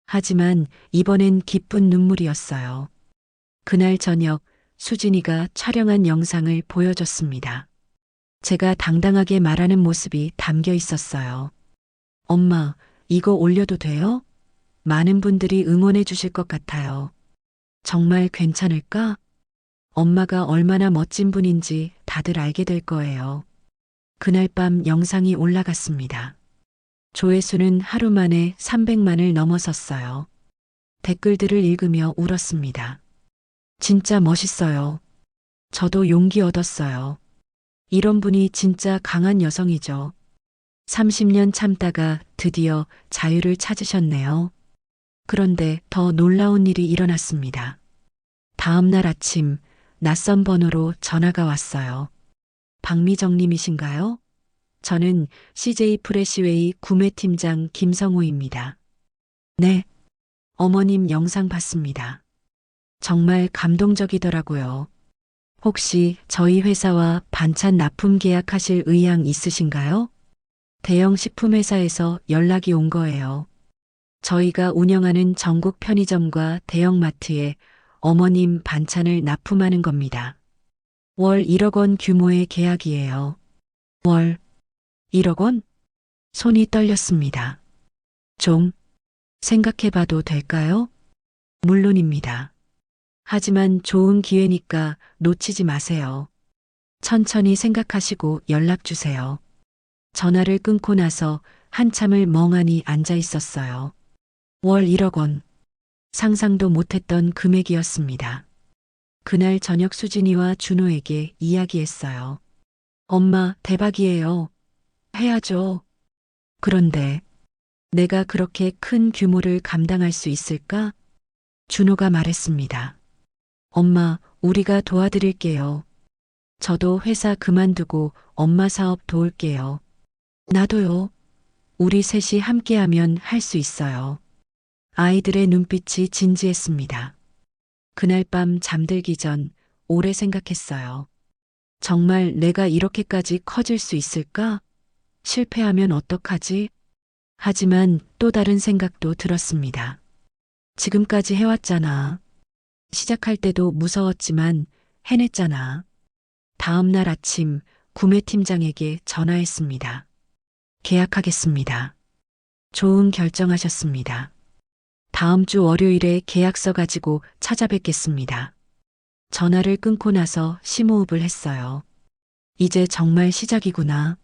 하지만 이번엔 기쁜 눈물이었어요. 그날 저녁 수진이가 촬영한 영상을 보여줬습니다. 제가 당당하게 말하는 모습이 담겨 있었어요. 엄마, 이거 올려도 돼요? 많은 분들이 응원해 주실 것 같아요. 정말 괜찮을까? 엄마가 얼마나 멋진 분인지 다들 알게 될 거예요. 그날 밤 영상이 올라갔습니다. 조회수는 하루 만에 300만을 넘어섰어요. 댓글들을 읽으며 울었습니다. 진짜 멋있어요. 저도 용기 얻었어요. 이런 분이 진짜 강한 여성이죠. 30년 참다가 드디어 자유를 찾으셨네요. 그런데 더 놀라운 일이 일어났습니다. 다음 날 아침 낯선 번호로 전화가 왔어요. 박미정 님이신가요? 저는 CJ 프레시웨이 구매팀장 김성호입니다. 네. 어머님 영상 봤습니다. 정말 감동적이더라고요. 혹시 저희 회사와 반찬 납품 계약하실 의향 있으신가요? 대형 식품회사에서 연락이 온 거예요. 저희가 운영하는 전국 편의점과 대형마트에 어머님 반찬을 납품하는 겁니다. 월 1억 원 규모의 계약이에요. 월 1억 원? 손이 떨렸습니다. 좀 생각해봐도 될까요? 물론입니다. 하지만 좋은 기회니까 놓치지 마세요. 천천히 생각하시고 연락 주세요. 전화를 끊고 나서 한참을 멍하니 앉아 있었어요. 월 1억 원. 상상도 못했던 금액이었습니다. 그날 저녁 수진이와 준호에게 이야기했어요. 엄마, 대박이에요. 해야죠. 그런데 내가 그렇게 큰 규모를 감당할 수 있을까? 준호가 말했습니다. 엄마, 우리가 도와드릴게요. 저도 회사 그만두고 엄마 사업 도울게요. 나도요. 우리 셋이 함께하면 할 수 있어요. 아이들의 눈빛이 진지했습니다. 그날 밤 잠들기 전 오래 생각했어요. 정말 내가 이렇게까지 커질 수 있을까? 실패하면 어떡하지? 하지만 또 다른 생각도 들었습니다. 지금까지 해왔잖아. 시작할 때도 무서웠지만 해냈잖아. 다음 날 아침 구매팀장에게 전화했습니다. 계약하겠습니다. 좋은 결정하셨습니다. 다음 주 월요일에 계약서 가지고 찾아뵙겠습니다. 전화를 끊고 나서 심호흡을 했어요. 이제 정말 시작이구나.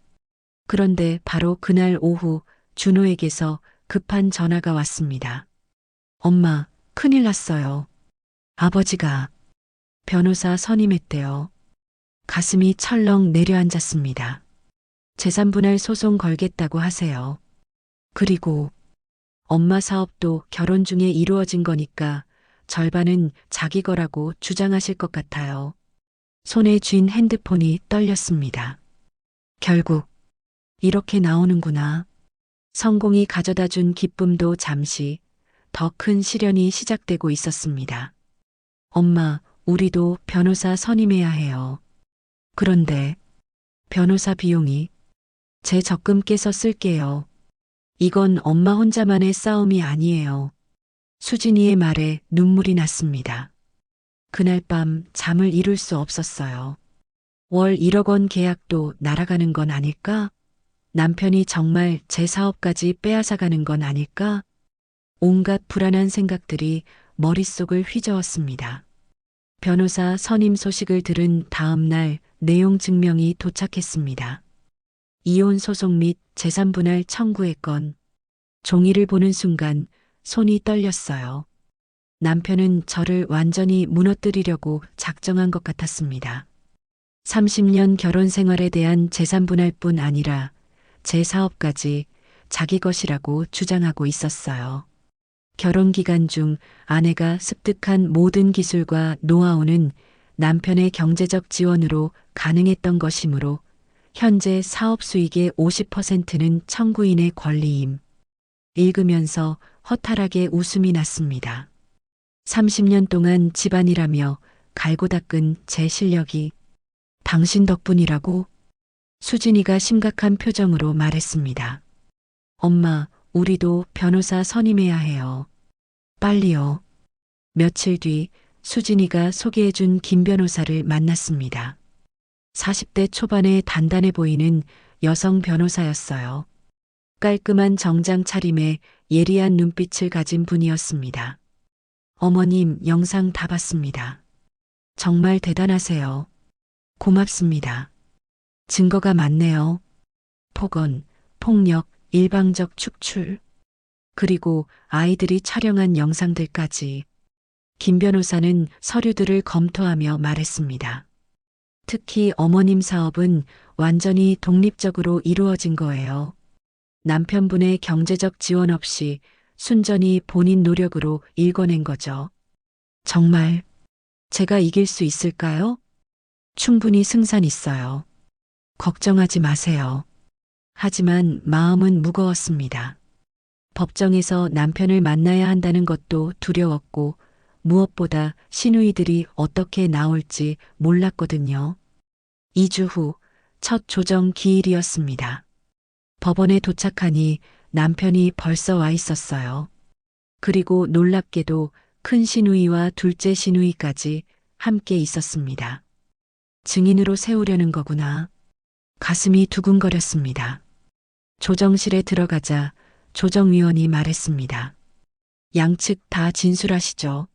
그런데 바로 그날 오후 준호에게서 급한 전화가 왔습니다. 엄마, 큰일 났어요. 아버지가 변호사 선임했대요. 가슴이 철렁 내려앉았습니다. 재산분할 소송 걸겠다고 하세요. 그리고 엄마 사업도 결혼 중에 이루어진 거니까 절반은 자기 거라고 주장하실 것 같아요. 손에 쥔 핸드폰이 떨렸습니다. 결국 이렇게 나오는구나. 성공이 가져다 준 기쁨도 잠시, 더 큰 시련이 시작되고 있었습니다. 엄마, 우리도 변호사 선임해야 해요. 그런데 변호사 비용이 제 적금 깨서 쓸게요. 이건 엄마 혼자만의 싸움이 아니에요. 수진이의 말에 눈물이 났습니다. 그날 밤 잠을 이룰 수 없었어요. 월 1억 원 계약도 날아가는 건 아닐까? 남편이 정말 제 사업까지 빼앗아가는 건 아닐까? 온갖 불안한 생각들이 머릿속을 휘저었습니다. 변호사 선임 소식을 들은 다음 날 내용 증명이 도착했습니다. 이혼 소송 및 재산 분할 청구의 건. 종이를 보는 순간 손이 떨렸어요. 남편은 저를 완전히 무너뜨리려고 작정한 것 같았습니다. 30년 결혼 생활에 대한 재산 분할뿐 아니라 제 사업까지 자기 것이라고 주장하고 있었어요. 결혼 기간 중 아내가 습득한 모든 기술과 노하우는 남편의 경제적 지원으로 가능했던 것이므로 현재 사업 수익의 50%는 청구인의 권리임. 읽으면서 허탈하게 웃음이 났습니다. 30년 동안 집안일하며 갈고 닦은 제 실력이 당신 덕분이라고? 수진이가 심각한 표정으로 말했습니다. 엄마, 우리도 변호사 선임해야 해요. 빨리요. 며칠 뒤 수진이가 소개해준 김 변호사를 만났습니다. 40대 초반에 단단해 보이는 여성 변호사였어요. 깔끔한 정장 차림에 예리한 눈빛을 가진 분이었습니다. 어머님, 영상 다 봤습니다. 정말 대단하세요. 고맙습니다. 증거가 많네요. 폭언, 폭력, 일방적 축출, 그리고 아이들이 촬영한 영상들까지. 김 변호사는 서류들을 검토하며 말했습니다. 특히 어머님 사업은 완전히 독립적으로 이루어진 거예요. 남편분의 경제적 지원 없이 순전히 본인 노력으로 일궈낸 거죠. 정말 제가 이길 수 있을까요? 충분히 승산 있어요. 걱정하지 마세요. 하지만 마음은 무거웠습니다. 법정에서 남편을 만나야 한다는 것도 두려웠고 무엇보다 시누이들이 어떻게 나올지 몰랐거든요. 2주 후 첫 조정 기일이었습니다. 법원에 도착하니 남편이 벌써 와 있었어요. 그리고 놀랍게도 큰 시누이와 둘째 시누이까지 함께 있었습니다. 증인으로 세우려는 거구나. 가슴이 두근거렸습니다. 조정실에 들어가자 조정위원이 말했습니다. 양측 다 진술하시죠.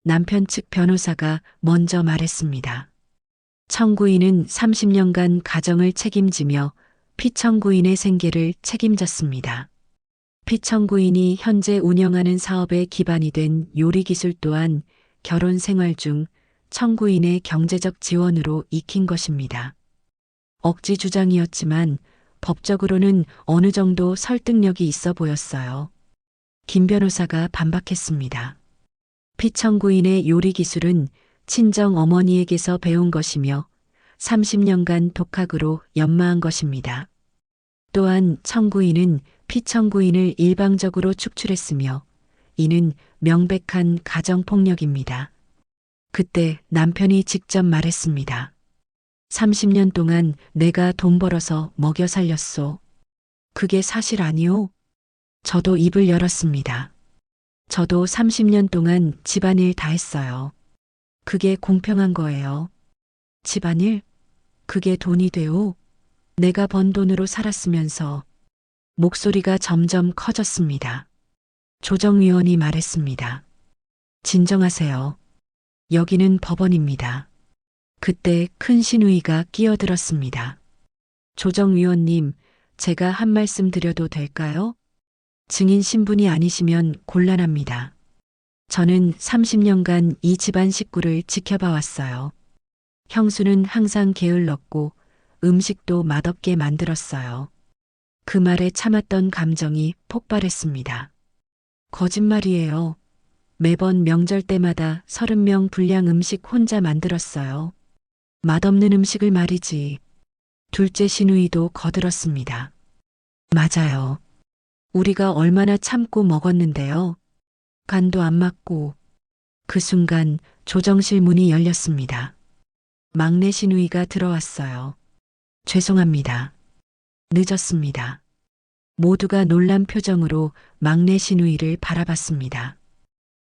남편 측 변호사가 먼저 말했습니다. 청구인은 30년간 가정을 책임지며 피청구인의 생계를 책임졌습니다. 피청구인이 현재 운영하는 사업의 기반이 된 요리기술 또한 결혼 생활 중 청구인의 경제적 지원으로 익힌 것입니다. 억지 주장이었지만 법적으로는 어느 정도 설득력이 있어 보였어요. 김 변호사가 반박했습니다. 피청구인의 요리 기술은 친정 어머니에게서 배운 것이며 30년간 독학으로 연마한 것입니다. 또한 청구인은 피청구인을 일방적으로 축출했으며 이는 명백한 가정폭력입니다. 그때 남편이 직접 말했습니다. 30년 동안 내가 돈 벌어서 먹여 살렸소. 그게 사실 아니오? 저도 입을 열었습니다. 저도 30년 동안 집안일 다 했어요. 그게 공평한 거예요. 집안일? 그게 돈이 돼오? 내가 번 돈으로 살았으면서. 목소리가 점점 커졌습니다. 조정위원이 말했습니다. 진정하세요. 여기는 법원입니다. 그때 큰 시누이가 끼어들었습니다. 조정위원님, 제가 한 말씀 드려도 될까요? 증인 신분이 아니시면 곤란합니다. 저는 30년간 이 집안 식구를 지켜봐 왔어요. 형수는 항상 게을렀고 음식도 맛없게 만들었어요. 그 말에 참았던 감정이 폭발했습니다. 거짓말이에요. 매번 명절 때마다 30명 분량 음식 혼자 만들었어요. 맛없는 음식을 말이지. 둘째 시누이도 거들었습니다. 맞아요. 우리가 얼마나 참고 먹었는데요. 간도 안 맞고. 그 순간 조정실 문이 열렸습니다. 막내 시누이가 들어왔어요. 죄송합니다. 늦었습니다. 모두가 놀란 표정으로 막내 시누이를 바라봤습니다.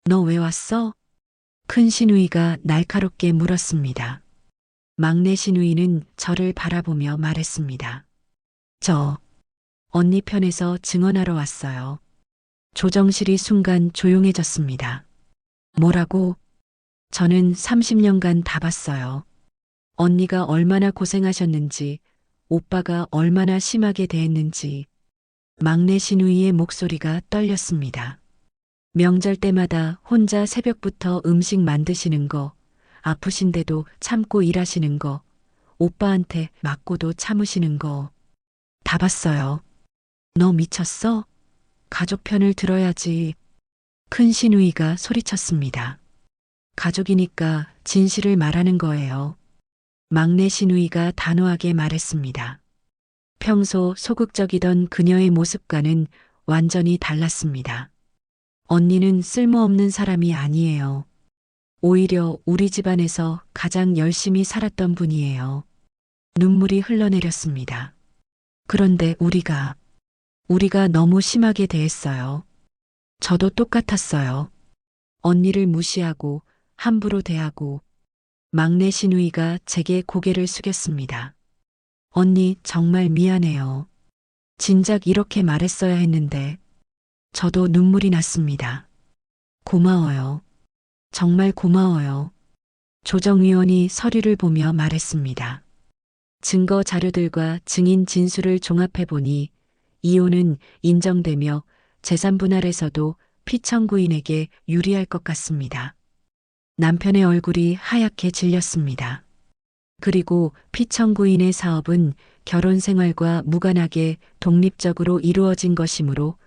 너 왜 왔어? 큰 시누이가 날카롭게 물었습니다. 막내 시누이는 저를 바라보며 말했습니다. 저 언니 편에서 증언하러 왔어요. 조정실이 순간 조용해졌습니다. 뭐라고? 저는 30년간 다 봤어요. 언니가 얼마나 고생하셨는지, 오빠가 얼마나 심하게 대했는지. 막내 시누이의 목소리가 떨렸습니다. 명절 때마다 혼자 새벽부터 음식 만드시는 거, 아프신데도 참고 일하시는 거, 오빠한테 맞고도 참으시는 거. 다 봤어요. 너 미쳤어? 가족 편을 들어야지. 큰 시누이가 소리쳤습니다. 가족이니까 진실을 말하는 거예요. 막내 시누이가 단호하게 말했습니다. 평소 소극적이던 그녀의 모습과는 완전히 달랐습니다. 언니는 쓸모없는 사람이 아니에요. 오히려 우리 집안에서 가장 열심히 살았던 분이에요. 눈물이 흘러내렸습니다. 그런데 우리가 너무 심하게 대했어요. 저도 똑같았어요. 언니를 무시하고 함부로 대하고. 막내 시누이가 제게 고개를 숙였습니다. 언니 정말 미안해요. 진작 이렇게 말했어야 했는데. 저도 눈물이 났습니다. 고마워요. 정말 고마워요. 조정위원이 서류를 보며 말했습니다. 증거 자료들과 증인 진술을 종합해보니 이혼은 인정되며 재산 분할에서도 피청구인에게 유리할 것 같습니다. 남편의 얼굴이 하얗게 질렸습니다. 그리고 피청구인의 사업은 결혼 생활과 무관하게 독립적으로 이루어진 것이므로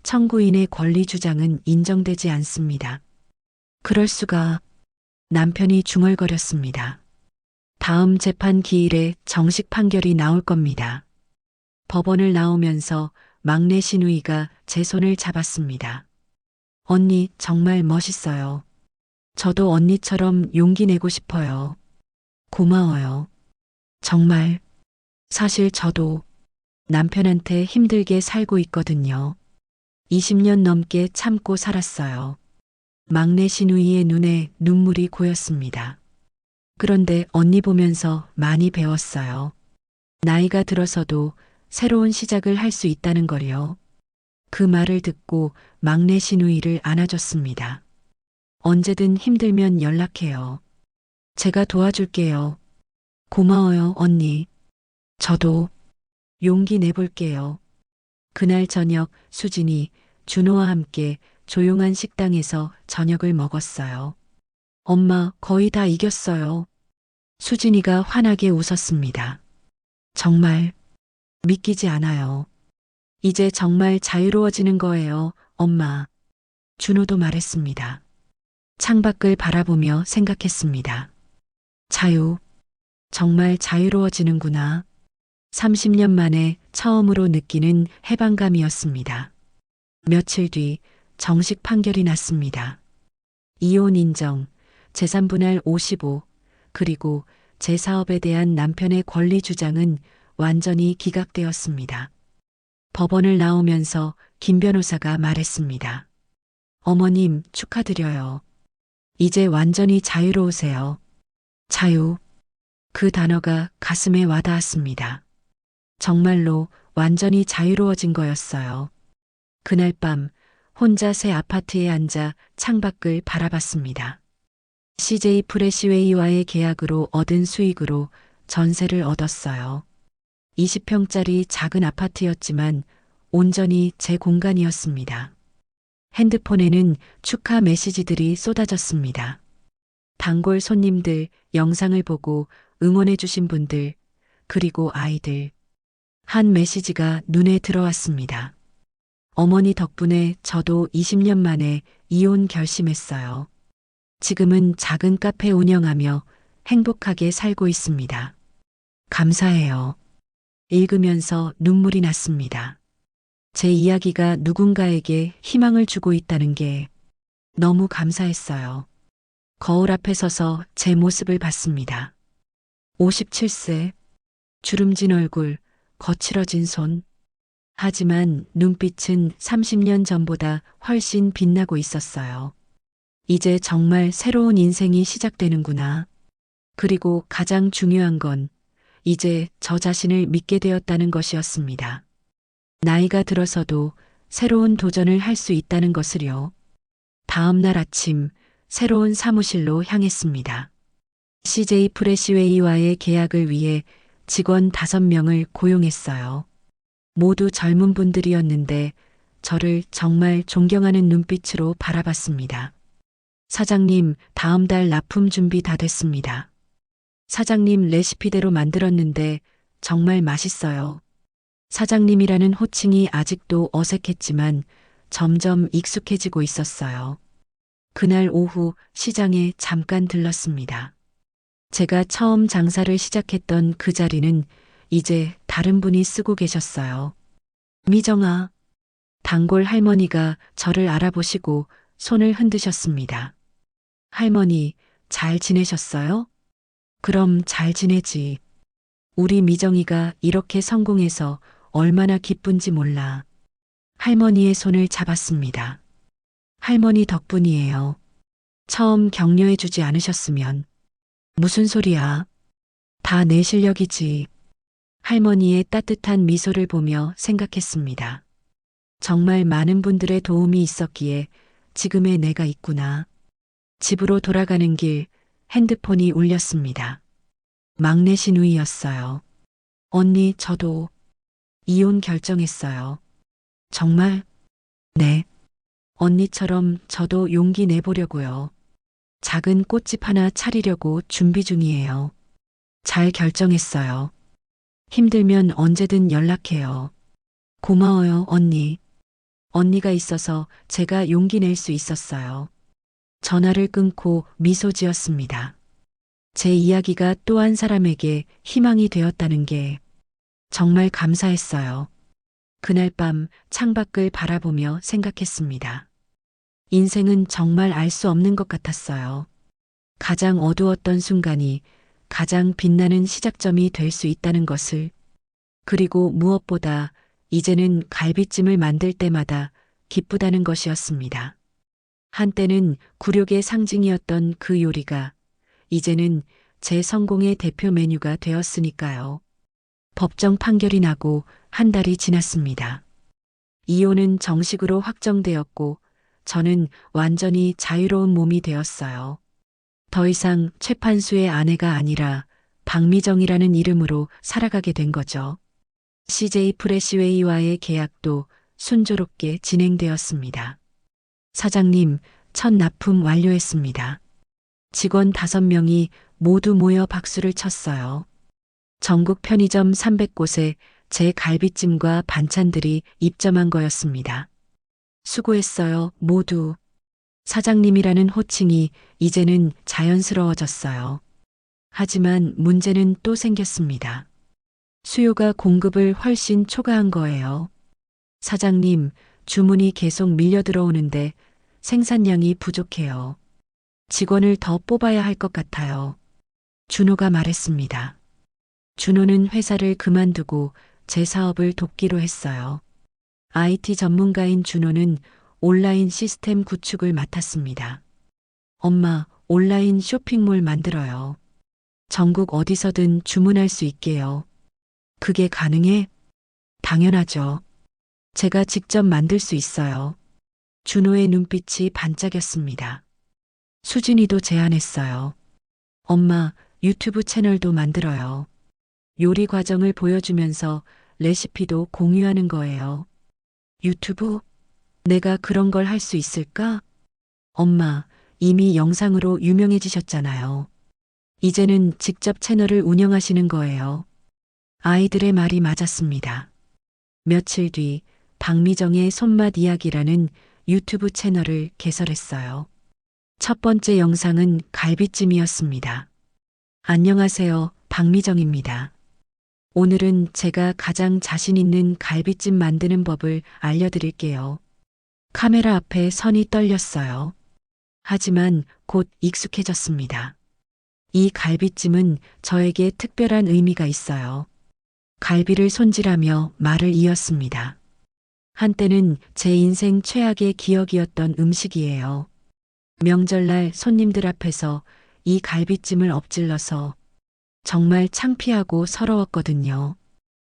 청구인의 권리 주장은 인정되지 않습니다. 그럴 수가. 남편이 중얼거렸습니다. 다음 재판 기일에 정식 판결이 나올 겁니다. 법원을 나오면서 막내 시누이가 제 손을 잡았습니다. 언니 정말 멋있어요. 저도 언니처럼 용기 내고 싶어요. 고마워요. 정말. 사실 저도 남편한테 힘들게 살고 있거든요. 20년 넘게 참고 살았어요. 막내 시누이의 눈에 눈물이 고였습니다. 그런데 언니 보면서 많이 배웠어요. 나이가 들어서도 새로운 시작을 할 수 있다는 걸요. 그 말을 듣고 막내 시누이를 안아줬습니다. 언제든 힘들면 연락해요. 제가 도와줄게요. 고마워요, 언니. 저도 용기 내볼게요. 그날 저녁 수진이 준호와 함께 조용한 식당에서 저녁을 먹었어요. 엄마, 거의 다 이겼어요. 수진이가 환하게 웃었습니다. 정말 믿기지 않아요. 이제 정말 자유로워지는 거예요, 엄마. 준호도 말했습니다. 창밖을 바라보며 생각했습니다. 자유. 정말 자유로워지는구나. 30년 만에 처음으로 느끼는 해방감이었습니다. 며칠 뒤 정식 판결이 났습니다. 이혼 인정, 재산 분할 55, 그리고 제 사업에 대한 남편의 권리 주장은 완전히 기각되었습니다. 법원을 나오면서 김 변호사가 말했습니다. 어머님, 축하드려요. 이제 완전히 자유로우세요. 자유. 그 단어가 가슴에 와닿았습니다. 정말로 완전히 자유로워진 거였어요. 그날 밤 혼자 새 아파트에 앉아 창밖을 바라봤습니다. CJ 프레시웨이와의 계약으로 얻은 수익으로 전세를 얻었어요. 20평짜리 작은 아파트였지만 온전히 제 공간이었습니다. 핸드폰에는 축하 메시지들이 쏟아졌습니다. 단골 손님들, 영상을 보고 응원해주신 분들, 그리고 아이들. 한 메시지가 눈에 들어왔습니다. 어머니 덕분에 저도 20년 만에 이혼 결심했어요. 지금은 작은 카페 운영하며 행복하게 살고 있습니다. 감사해요. 읽으면서 눈물이 났습니다. 제 이야기가 누군가에게 희망을 주고 있다는 게 너무 감사했어요. 거울 앞에 서서 제 모습을 봤습니다. 57세. 주름진 얼굴, 거칠어진 손. 하지만 눈빛은 30년 전보다 훨씬 빛나고 있었어요. 이제 정말 새로운 인생이 시작되는구나. 그리고 가장 중요한 건 이제 저 자신을 믿게 되었다는 것이었습니다. 나이가 들어서도 새로운 도전을 할 수 있다는 것을요. 다음 날 아침 새로운 사무실로 향했습니다. CJ 프레시웨이와의 계약을 위해 직원 5명을 고용했어요. 모두 젊은 분들이었는데 저를 정말 존경하는 눈빛으로 바라봤습니다. 사장님, 다음 달 납품 준비 다 됐습니다. 사장님 레시피대로 만들었는데 정말 맛있어요. 사장님이라는 호칭이 아직도 어색했지만 점점 익숙해지고 있었어요. 그날 오후 시장에 잠깐 들렀습니다. 제가 처음 장사를 시작했던 그 자리는 이제 다른 분이 쓰고 계셨어요. 미정아. 단골 할머니가 저를 알아보시고 손을 흔드셨습니다. 할머니, 잘 지내셨어요? 그럼 잘 지내지. 우리 미정이가 이렇게 성공해서 얼마나 기쁜지 몰라. 할머니의 손을 잡았습니다. 할머니 덕분이에요. 처음 격려해주지 않으셨으면. 무슨 소리야? 다 내 실력이지. 할머니의 따뜻한 미소를 보며 생각했습니다. 정말 많은 분들의 도움이 있었기에 지금의 내가 있구나. 집으로 돌아가는 길 핸드폰이 울렸습니다. 막내 시누이였어요. 언니, 저도 이혼 결정했어요. 정말? 네. 언니처럼 저도 용기 내보려고요. 작은 꽃집 하나 차리려고 준비 중이에요. 잘 결정했어요. 힘들면 언제든 연락해요. 고마워요, 언니. 언니가 있어서 제가 용기 낼 수 있었어요. 전화를 끊고 미소 지었습니다. 제 이야기가 또 한 사람에게 희망이 되었다는 게 정말 감사했어요. 그날 밤 창밖을 바라보며 생각했습니다. 인생은 정말 알 수 없는 것 같았어요. 가장 어두웠던 순간이 가장 빛나는 시작점이 될 수 있다는 것을. 그리고 무엇보다 이제는 갈비찜을 만들 때마다 기쁘다는 것이었습니다. 한때는 굴욕의 상징이었던 그 요리가 이제는 제 성공의 대표 메뉴가 되었으니까요. 법정 판결이 나고 한 달이 지났습니다. 이혼은 정식으로 확정되었고 저는 완전히 자유로운 몸이 되었어요. 더 이상 최판수의 아내가 아니라 박미정이라는 이름으로 살아가게 된 거죠. CJ 프레시웨이와의 계약도 순조롭게 진행되었습니다. 사장님, 첫 납품 완료했습니다. 직원 5명이 모두 모여 박수를 쳤어요. 전국 편의점 300곳에 제 갈비찜과 반찬들이 입점한 거였습니다. 수고했어요, 모두. 사장님이라는 호칭이 이제는 자연스러워졌어요. 하지만 문제는 또 생겼습니다. 수요가 공급을 훨씬 초과한 거예요. 사장님, 주문이 계속 밀려 들어오는데 생산량이 부족해요. 직원을 더 뽑아야 할 것 같아요. 준호가 말했습니다. 준호는 회사를 그만두고 제 사업을 돕기로 했어요. IT 전문가인 준호는 온라인 시스템 구축을 맡았습니다. 엄마, 온라인 쇼핑몰 만들어요. 전국 어디서든 주문할 수 있게요. 그게 가능해? 당연하죠. 제가 직접 만들 수 있어요. 준호의 눈빛이 반짝였습니다. 수진이도 제안했어요. 엄마, 유튜브 채널도 만들어요. 요리 과정을 보여주면서 레시피도 공유하는 거예요. 유튜브? 내가 그런 걸 할 수 있을까? 엄마, 이미 영상으로 유명해지셨잖아요. 이제는 직접 채널을 운영하시는 거예요. 아이들의 말이 맞았습니다. 며칠 뒤 박미정의 손맛 이야기라는 유튜브 채널을 개설했어요. 첫 번째 영상은 갈비찜이었습니다. 안녕하세요, 박미정입니다. 오늘은 제가 가장 자신 있는 갈비찜 만드는 법을 알려드릴게요. 카메라 앞에 선이 떨렸어요. 하지만 곧 익숙해졌습니다. 이 갈비찜은 저에게 특별한 의미가 있어요. 갈비를 손질하며 말을 이었습니다. 한때는 제 인생 최악의 기억이었던 음식이에요. 명절날 손님들 앞에서 이 갈비찜을 엎질러서 정말 창피하고 서러웠거든요.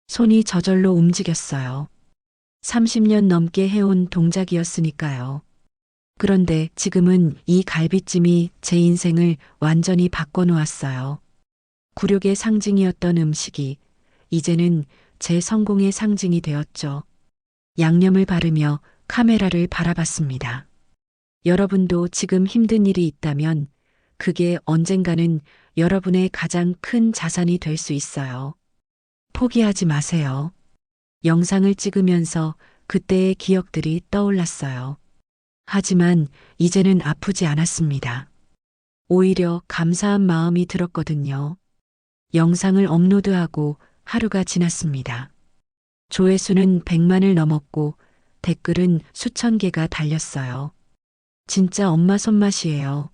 손이 저절로 움직였어요. 30년 넘게 해온 동작이었으니까요. 그런데 지금은 이 갈비찜이 제 인생을 완전히 바꿔놓았어요. 굴욕의 상징이었던 음식이 이제는 제 성공의 상징이 되었죠. 양념을 바르며 카메라를 바라봤습니다. 여러분도 지금 힘든 일이 있다면 그게 언젠가는 여러분의 가장 큰 자산이 될 수 있어요. 포기하지 마세요. 영상을 찍으면서 그때의 기억들이 떠올랐어요. 하지만 이제는 아프지 않았습니다. 오히려 감사한 마음이 들었거든요. 영상을 업로드하고 하루가 지났습니다. 조회수는 100만을 넘었고 댓글은 수천 개가 달렸어요. 진짜 엄마 손맛이에요.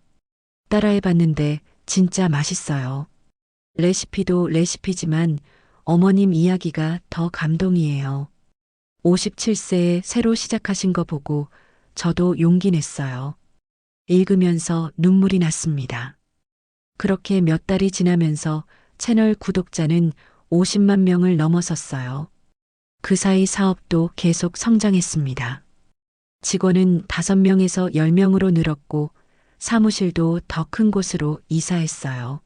따라해봤는데 진짜 맛있어요. 레시피도 레시피지만 어머님 이야기가 더 감동이에요. 57세에 새로 시작하신 거 보고 저도 용기 냈어요. 읽으면서 눈물이 났습니다. 그렇게 몇 달이 지나면서 채널 구독자는 50만 명을 넘어섰어요. 그 사이 사업도 계속 성장했습니다. 직원은 5명에서 10명으로 늘었고 사무실도 더 큰 곳으로 이사했어요.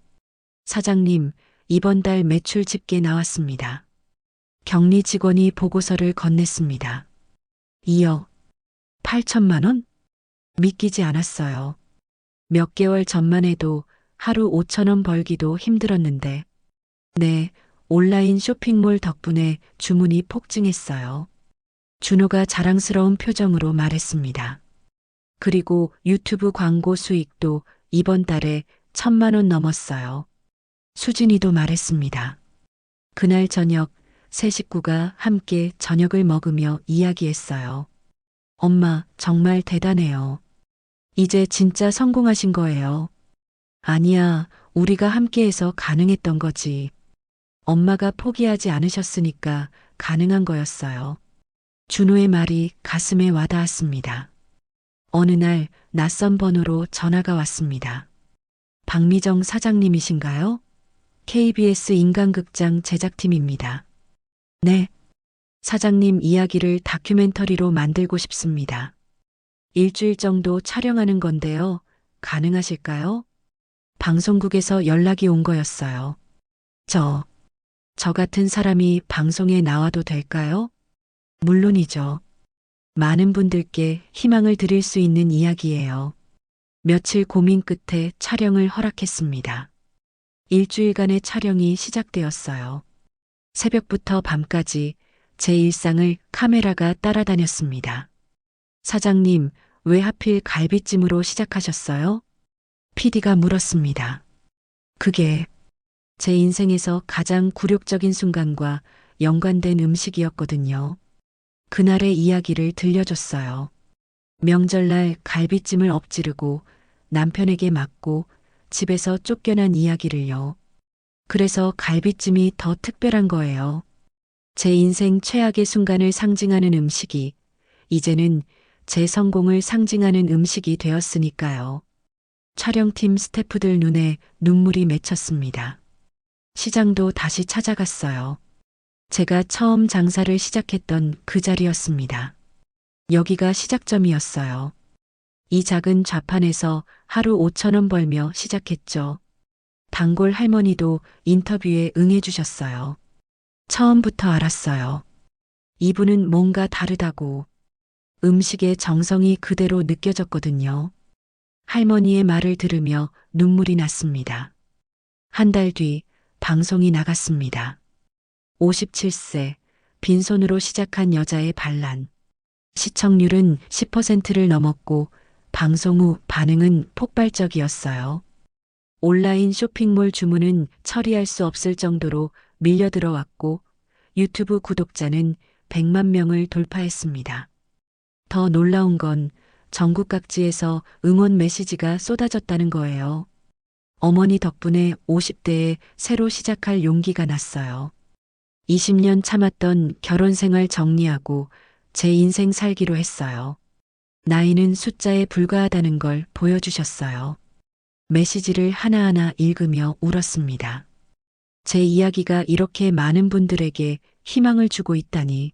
사장님, 이번 달 매출 집계 나왔습니다. 격리 직원이 보고서를 건넸습니다. 2억 8천만 원? 믿기지 않았어요. 몇 개월 전만 해도 하루 5천 원 벌기도 힘들었는데, 네, 온라인 쇼핑몰 덕분에 주문이 폭증했어요. 준호가 자랑스러운 표정으로 말했습니다. 그리고 유튜브 광고 수익도 이번 달에 1,000만 원 넘었어요. 수진이도 말했습니다. 그날 저녁 세 식구가 함께 저녁을 먹으며 이야기했어요. 엄마, 정말 대단해요. 이제 진짜 성공하신 거예요. 아니야, 우리가 함께해서 가능했던 거지. 엄마가 포기하지 않으셨으니까 가능한 거였어요. 준호의 말이 가슴에 와닿았습니다. 어느 날 낯선 번호로 전화가 왔습니다. 박미정 사장님이신가요? KBS 인간극장 제작팀입니다. 네. 사장님 이야기를 다큐멘터리로 만들고 싶습니다. 일주일 정도 촬영하는 건데요. 가능하실까요? 방송국에서 연락이 온 거였어요. 저 같은 사람이 방송에 나와도 될까요? 물론이죠. 많은 분들께 희망을 드릴 수 있는 이야기예요. 며칠 고민 끝에 촬영을 허락했습니다. 일주일간의 촬영이 시작되었어요. 새벽부터 밤까지 제 일상을 카메라가 따라다녔습니다. 사장님, 왜 하필 갈비찜으로 시작하셨어요? PD가 물었습니다. 그게 제 인생에서 가장 굴욕적인 순간과 연관된 음식이었거든요. 그날의 이야기를 들려줬어요. 명절날 갈비찜을 엎지르고 남편에게 맞고 집에서 쫓겨난 이야기를요. 그래서 갈비찜이 더 특별한 거예요. 제 인생 최악의 순간을 상징하는 음식이 이제는 제 성공을 상징하는 음식이 되었으니까요. 촬영팀 스태프들 눈에 눈물이 맺혔습니다. 시장도 다시 찾아갔어요. 제가 처음 장사를 시작했던 그 자리였습니다. 여기가 시작점이었어요. 이 작은 좌판에서 하루 5천 원 벌며 시작했죠. 단골 할머니도 인터뷰에 응해주셨어요. 처음부터 알았어요. 이분은 뭔가 다르다고. 음식의 정성이 그대로 느껴졌거든요. 할머니의 말을 들으며 눈물이 났습니다. 한 달 뒤 방송이 나갔습니다. 57세, 빈손으로 시작한 여자의 반란. 시청률은 10%를 넘었고 방송 후 반응은 폭발적이었어요. 온라인 쇼핑몰 주문은 처리할 수 없을 정도로 밀려 들어왔고 유튜브 구독자는 100만 명을 돌파했습니다. 더 놀라운 건 전국 각지에서 응원 메시지가 쏟아졌다는 거예요. 어머니 덕분에 50대에 새로 시작할 용기가 났어요. 20년 참았던 결혼 생활 정리하고 제 인생 살기로 했어요. 나이는 숫자에 불과하다는 걸 보여주셨어요. 메시지를 하나하나 읽으며 울었습니다. 제 이야기가 이렇게 많은 분들에게 희망을 주고 있다니.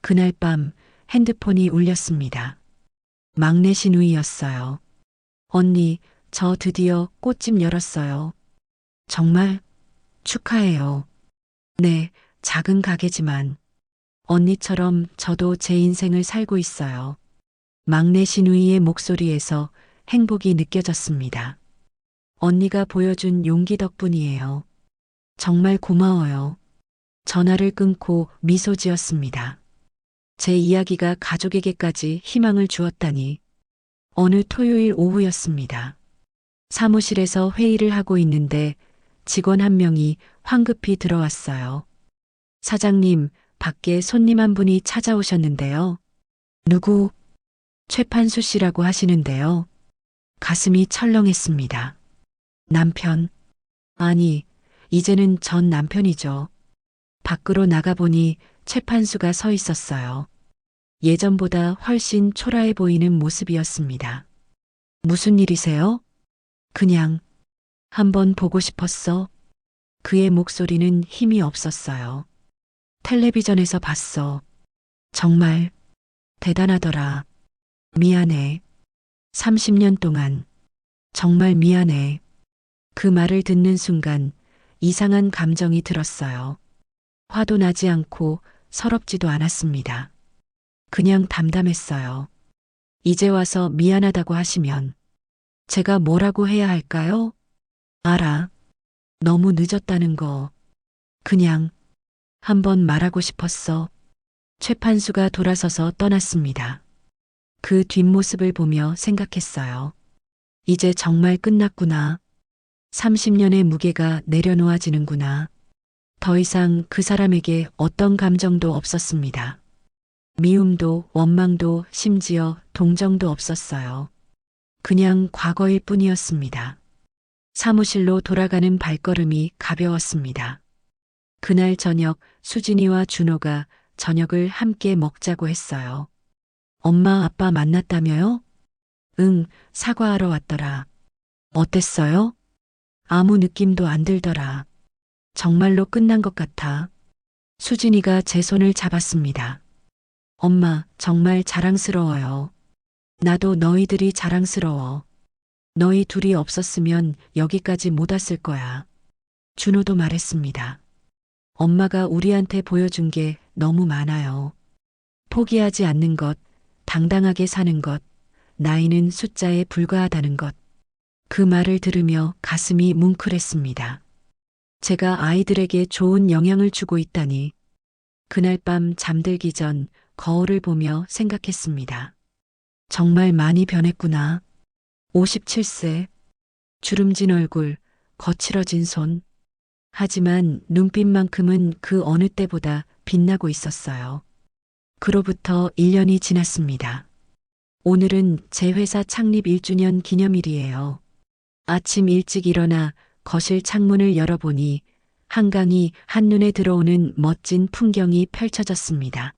그날 밤 핸드폰이 울렸습니다. 막내 시누이였어요. 언니, 저 드디어 꽃집 열었어요. 정말 축하해요. 네, 작은 가게지만 언니처럼 저도 제 인생을 살고 있어요. 막내 시누이의 목소리에서 행복이 느껴졌습니다. 언니가 보여준 용기 덕분이에요. 정말 고마워요. 전화를 끊고 미소 지었습니다. 제 이야기가 가족에게까지 희망을 주었다니. 어느 토요일 오후였습니다. 사무실에서 회의를 하고 있는데 직원 한 명이 황급히 들어왔어요. 사장님, 밖에 손님 한 분이 찾아오셨는데요. 누구? 최판수 씨라고 하시는데요. 가슴이 철렁했습니다. 남편. 아니, 이제는 전 남편이죠. 밖으로 나가보니 최판수가 서 있었어요. 예전보다 훨씬 초라해 보이는 모습이었습니다. 무슨 일이세요? 그냥 한번 보고 싶었어. 그의 목소리는 힘이 없었어요. 텔레비전에서 봤어. 정말 대단하더라. 미안해. 30년 동안 정말 미안해. 그 말을 듣는 순간 이상한 감정이 들었어요. 화도 나지 않고 서럽지도 않았습니다. 그냥 담담했어요. 이제 와서 미안하다고 하시면 제가 뭐라고 해야 할까요? 알아. 너무 늦었다는 거. 그냥 한번 말하고 싶었어. 최판수가 돌아서서 떠났습니다. 그 뒷모습을 보며 생각했어요. 이제 정말 끝났구나. 30년의 무게가 내려놓아지는구나. 더 이상 그 사람에게 어떤 감정도 없었습니다. 미움도 원망도 심지어 동정도 없었어요. 그냥 과거일 뿐이었습니다. 사무실로 돌아가는 발걸음이 가벼웠습니다. 그날 저녁 수진이와 준호가 저녁을 함께 먹자고 했어요. 엄마 아빠 만났다며요? 응, 사과하러 왔더라. 어땠어요? 아무 느낌도 안 들더라. 정말로 끝난 것 같아. 수진이가 제 손을 잡았습니다. 엄마, 정말 자랑스러워요. 나도 너희들이 자랑스러워. 너희 둘이 없었으면 여기까지 못 왔을 거야. 준호도 말했습니다. 엄마가 우리한테 보여준 게 너무 많아요. 포기하지 않는 것, 당당하게 사는 것, 나이는 숫자에 불과하다는 것. 그 말을 들으며 가슴이 뭉클했습니다. 제가 아이들에게 좋은 영향을 주고 있다니. 그날 밤 잠들기 전 거울을 보며 생각했습니다. 정말 많이 변했구나. 57세, 주름진 얼굴, 거칠어진 손. 하지만 눈빛만큼은 그 어느 때보다 빛나고 있었어요. 그로부터 1년이 지났습니다. 오늘은 제 회사 창립 1주년 기념일이에요. 아침 일찍 일어나 거실 창문을 열어보니 한강이 한눈에 들어오는 멋진 풍경이 펼쳐졌습니다.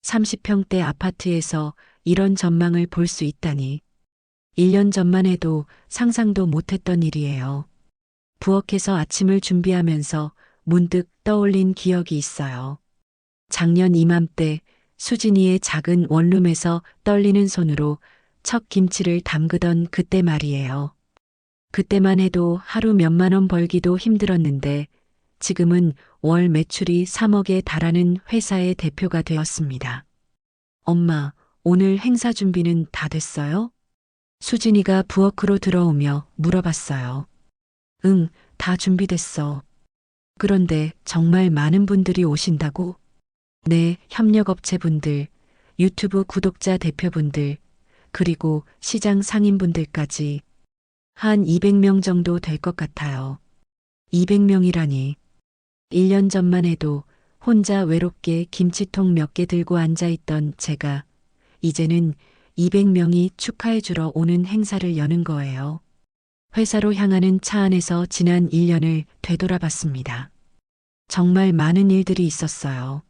30평대 아파트에서 이런 전망을 볼 수 있다니. 1년 전만 해도 상상도 못했던 일이에요. 부엌에서 아침을 준비하면서 문득 떠올린 기억이 있어요. 작년 이맘때 수진이의 작은 원룸에서 떨리는 손으로 첫 김치를 담그던 그때 말이에요. 그때만 해도 하루 몇만 원 벌기도 힘들었는데 지금은 월 매출이 3억에 달하는 회사의 대표가 되었습니다. 엄마, 오늘 행사 준비는 다 됐어요? 수진이가 부엌으로 들어오며 물어봤어요. 응, 다 준비됐어. 그런데 정말 많은 분들이 오신다고? 네, 협력업체분들, 유튜브 구독자 대표분들, 그리고 시장 상인분들까지 한 200명 정도 될 것 같아요. 200명이라니. 1년 전만 해도 혼자 외롭게 김치통 몇 개 들고 앉아있던 제가 이제는 200명이 축하해주러 오는 행사를 여는 거예요. 회사로 향하는 차 안에서 지난 1년을 되돌아봤습니다. 정말 많은 일들이 있었어요.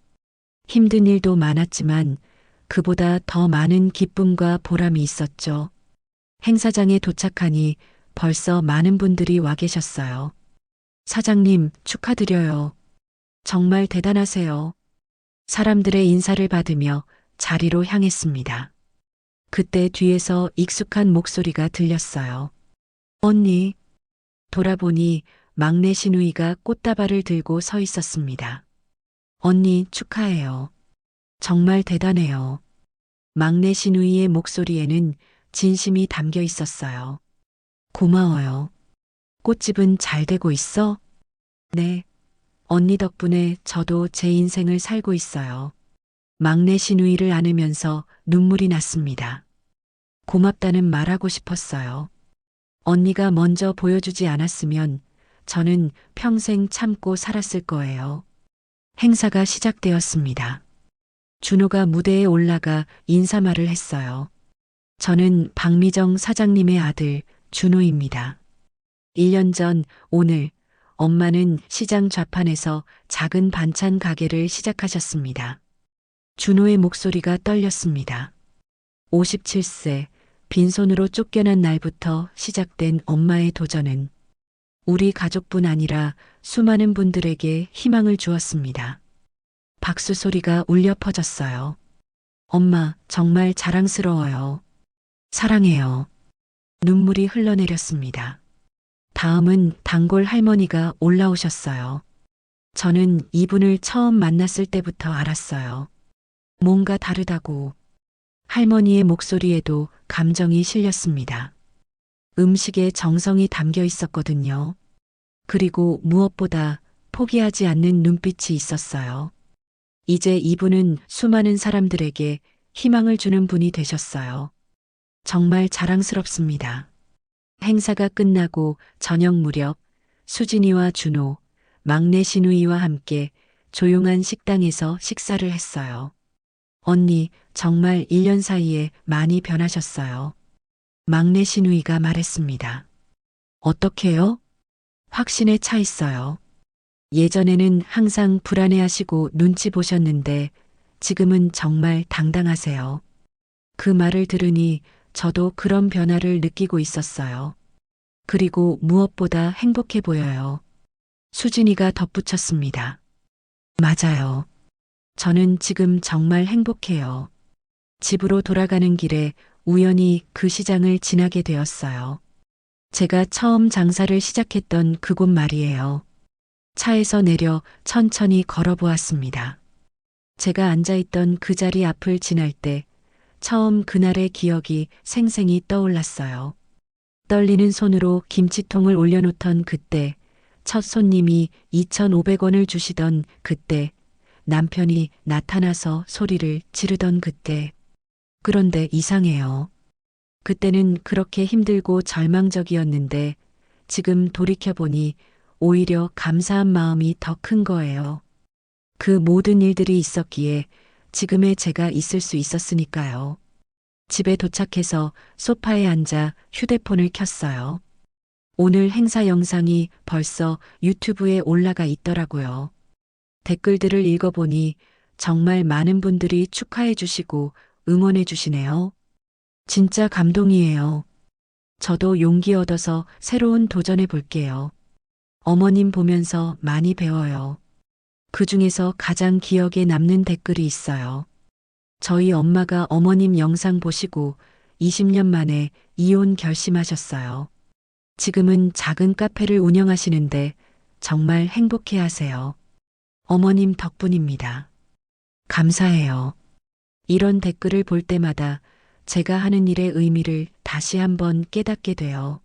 힘든 일도 많았지만 그보다 더 많은 기쁨과 보람이 있었죠. 행사장에 도착하니 벌써 많은 분들이 와 계셨어요. 사장님, 축하드려요. 정말 대단하세요. 사람들의 인사를 받으며 자리로 향했습니다. 그때 뒤에서 익숙한 목소리가 들렸어요. 언니. 돌아보니 막내 시누이가 꽃다발을 들고 서 있었습니다. 언니 축하해요. 정말 대단해요. 막내 시누이의 목소리에는 진심이 담겨 있었어요. 고마워요. 꽃집은 잘 되고 있어? 네. 언니 덕분에 저도 제 인생을 살고 있어요. 막내 시누이를 안으면서 눈물이 났습니다. 고맙다는 말하고 싶었어요. 언니가 먼저 보여주지 않았으면 저는 평생 참고 살았을 거예요. 행사가 시작되었습니다. 준호가 무대에 올라가 인사말을 했어요. 저는 박미정 사장님의 아들 준호입니다. 1년 전 오늘 엄마는 시장 좌판에서 작은 반찬 가게를 시작하셨습니다. 준호의 목소리가 떨렸습니다. 57세, 빈손으로 쫓겨난 날부터 시작된 엄마의 도전은 우리 가족뿐 아니라 수많은 분들에게 희망을 주었습니다. 박수 소리가 울려 퍼졌어요. 엄마, 정말 자랑스러워요. 사랑해요. 눈물이 흘러내렸습니다. 다음은 단골 할머니가 올라오셨어요. 저는 이분을 처음 만났을 때부터 알았어요. 뭔가 다르다고. 할머니의 목소리에도 감정이 실렸습니다. 음식에 정성이 담겨 있었거든요. 그리고 무엇보다 포기하지 않는 눈빛이 있었어요. 이제 이분은 수많은 사람들에게 희망을 주는 분이 되셨어요. 정말 자랑스럽습니다. 행사가 끝나고 저녁 무렵 수진이와 준호, 막내 시누이와 함께 조용한 식당에서 식사를 했어요. 언니, 정말 1년 사이에 많이 변하셨어요. 막내 시누이가 말했습니다. 어떻게요? 확신에 차 있어요. 예전에는 항상 불안해하시고 눈치 보셨는데 지금은 정말 당당하세요. 그 말을 들으니 저도 그런 변화를 느끼고 있었어요. 그리고 무엇보다 행복해 보여요. 수진이가 덧붙였습니다. 맞아요. 저는 지금 정말 행복해요. 집으로 돌아가는 길에 우연히 그 시장을 지나게 되었어요. 제가 처음 장사를 시작했던 그곳 말이에요. 차에서 내려 천천히 걸어보았습니다. 제가 앉아있던 그 자리 앞을 지날 때 처음 그날의 기억이 생생히 떠올랐어요. 떨리는 손으로 김치통을 올려놓던 그때, 첫 손님이 2,500원을 주시던 그때, 남편이 나타나서 소리를 지르던 그때. 그런데 이상해요. 그때는 그렇게 힘들고 절망적이었는데 지금 돌이켜보니 오히려 감사한 마음이 더 큰 거예요. 그 모든 일들이 있었기에 지금의 제가 있을 수 있었으니까요. 집에 도착해서 소파에 앉아 휴대폰을 켰어요. 오늘 행사 영상이 벌써 유튜브에 올라가 있더라고요. 댓글들을 읽어보니 정말 많은 분들이 축하해 주시고 응원해 주시네요. 진짜 감동이에요. 저도 용기 얻어서 새로운 도전해 볼게요. 어머님 보면서 많이 배워요. 그 중에서 가장 기억에 남는 댓글이 있어요. 저희 엄마가 어머님 영상 보시고 20년 만에 이혼 결심하셨어요. 지금은 작은 카페를 운영하시는데 정말 행복해 하세요. 어머님 덕분입니다. 감사해요. 이런 댓글을 볼 때마다 제가 하는 일의 의미를 다시 한번 깨닫게 돼요.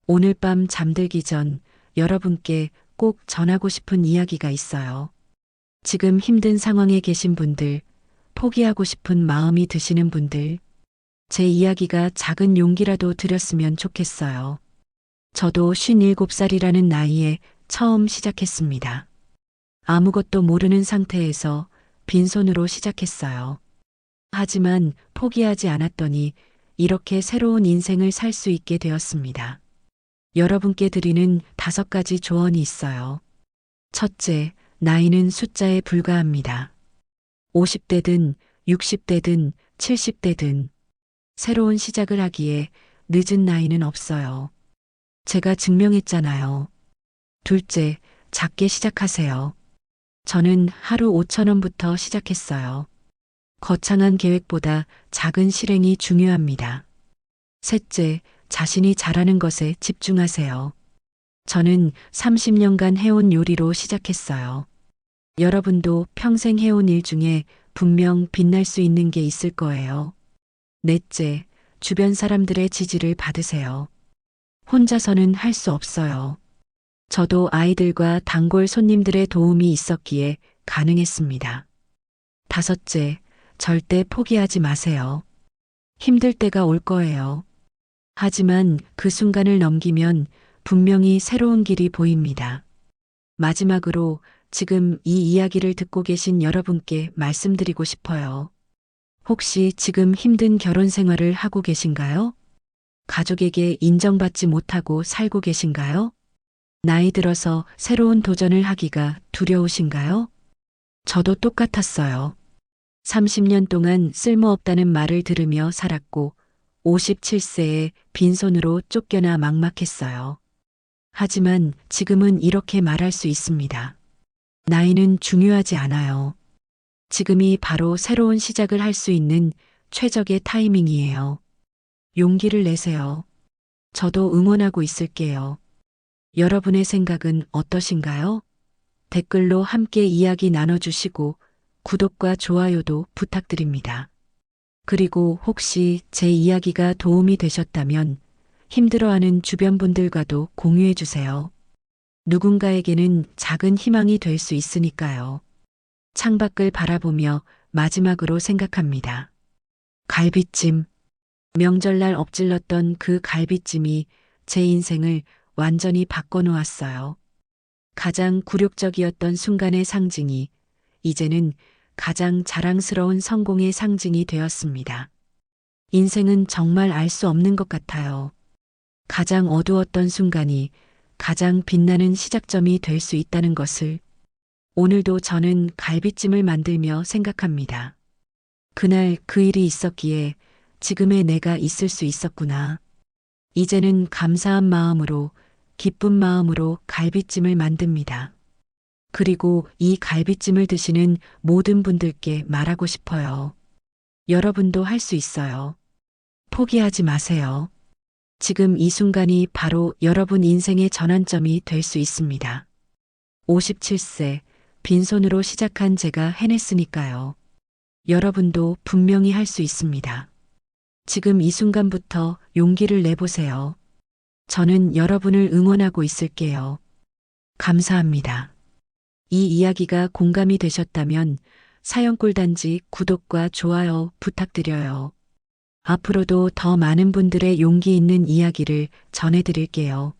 오늘 밤 잠들기 전 여러분께 꼭 전하고 싶은 이야기가 있어요. 지금 힘든 상황에 계신 분들, 포기하고 싶은 마음이 드시는 분들, 제 이야기가 작은 용기라도 드렸으면 좋겠어요. 저도 57살이라는 나이에 처음 시작했습니다. 아무것도 모르는 상태에서 빈손으로 시작했어요. 하지만 포기하지 않았더니 이렇게 새로운 인생을 살 수 있게 되었습니다. 여러분께 드리는 5가지 조언이 있어요. 첫째, 나이는 숫자에 불과합니다. 50대든 60대든 70대든 새로운 시작을 하기에 늦은 나이는 없어요. 제가 증명했잖아요. 둘째, 작게 시작하세요. 저는 하루 5천 원부터 시작했어요. 거창한 계획보다 작은 실행이 중요합니다. 셋째, 자신이 잘하는 것에 집중하세요. 저는 30년간 해온 요리로 시작했어요. 여러분도 평생 해온 일 중에 분명 빛날 수 있는 게 있을 거예요. 넷째, 주변 사람들의 지지를 받으세요. 혼자서는 할 수 없어요. 저도 아이들과 단골 손님들의 도움이 있었기에 가능했습니다. 다섯째, 절대 포기하지 마세요. 힘들 때가 올 거예요. 하지만 그 순간을 넘기면 분명히 새로운 길이 보입니다. 마지막으로 지금 이 이야기를 듣고 계신 여러분께 말씀드리고 싶어요. 혹시 지금 힘든 결혼 생활을 하고 계신가요? 가족에게 인정받지 못하고 살고 계신가요? 나이 들어서 새로운 도전을 하기가 두려우신가요? 저도 똑같았어요. 30년 동안 쓸모없다는 말을 들으며 살았고 57세에 빈손으로 쫓겨나 막막했어요. 하지만 지금은 이렇게 말할 수 있습니다. 나이는 중요하지 않아요. 지금이 바로 새로운 시작을 할 수 있는 최적의 타이밍이에요. 용기를 내세요. 저도 응원하고 있을게요. 여러분의 생각은 어떠신가요? 댓글로 함께 이야기 나눠주시고 구독과 좋아요도 부탁드립니다. 그리고 혹시 제 이야기가 도움이 되셨다면 힘들어하는 주변 분들과도 공유해 주세요. 누군가에게는 작은 희망이 될 수 있으니까요. 창밖을 바라보며 마지막으로 생각합니다. 갈비찜. 명절날 엎질렀던 그 갈비찜이 제 인생을 완전히 바꿔놓았어요. 가장 굴욕적이었던 순간의 상징이 이제는 가장 자랑스러운 성공의 상징이 되었습니다. 인생은 정말 알 수 없는 것 같아요. 가장 어두웠던 순간이 가장 빛나는 시작점이 될 수 있다는 것을 오늘도 저는 갈비찜을 만들며 생각합니다. 그날 그 일이 있었기에 지금의 내가 있을 수 있었구나. 이제는 감사한 마음으로 기쁜 마음으로 갈비찜을 만듭니다. 그리고 이 갈비찜을 드시는 모든 분들께 말하고 싶어요. 여러분도 할 수 있어요. 포기하지 마세요. 지금 이 순간이 바로 여러분 인생의 전환점이 될 수 있습니다. 57세, 빈손으로 시작한 제가 해냈으니까요. 여러분도 분명히 할 수 있습니다. 지금 이 순간부터 용기를 내보세요. 저는 여러분을 응원하고 있을게요. 감사합니다. 이 이야기가 공감이 되셨다면 사연꿀단지 구독과 좋아요 부탁드려요. 앞으로도 더 많은 분들의 용기 있는 이야기를 전해드릴게요.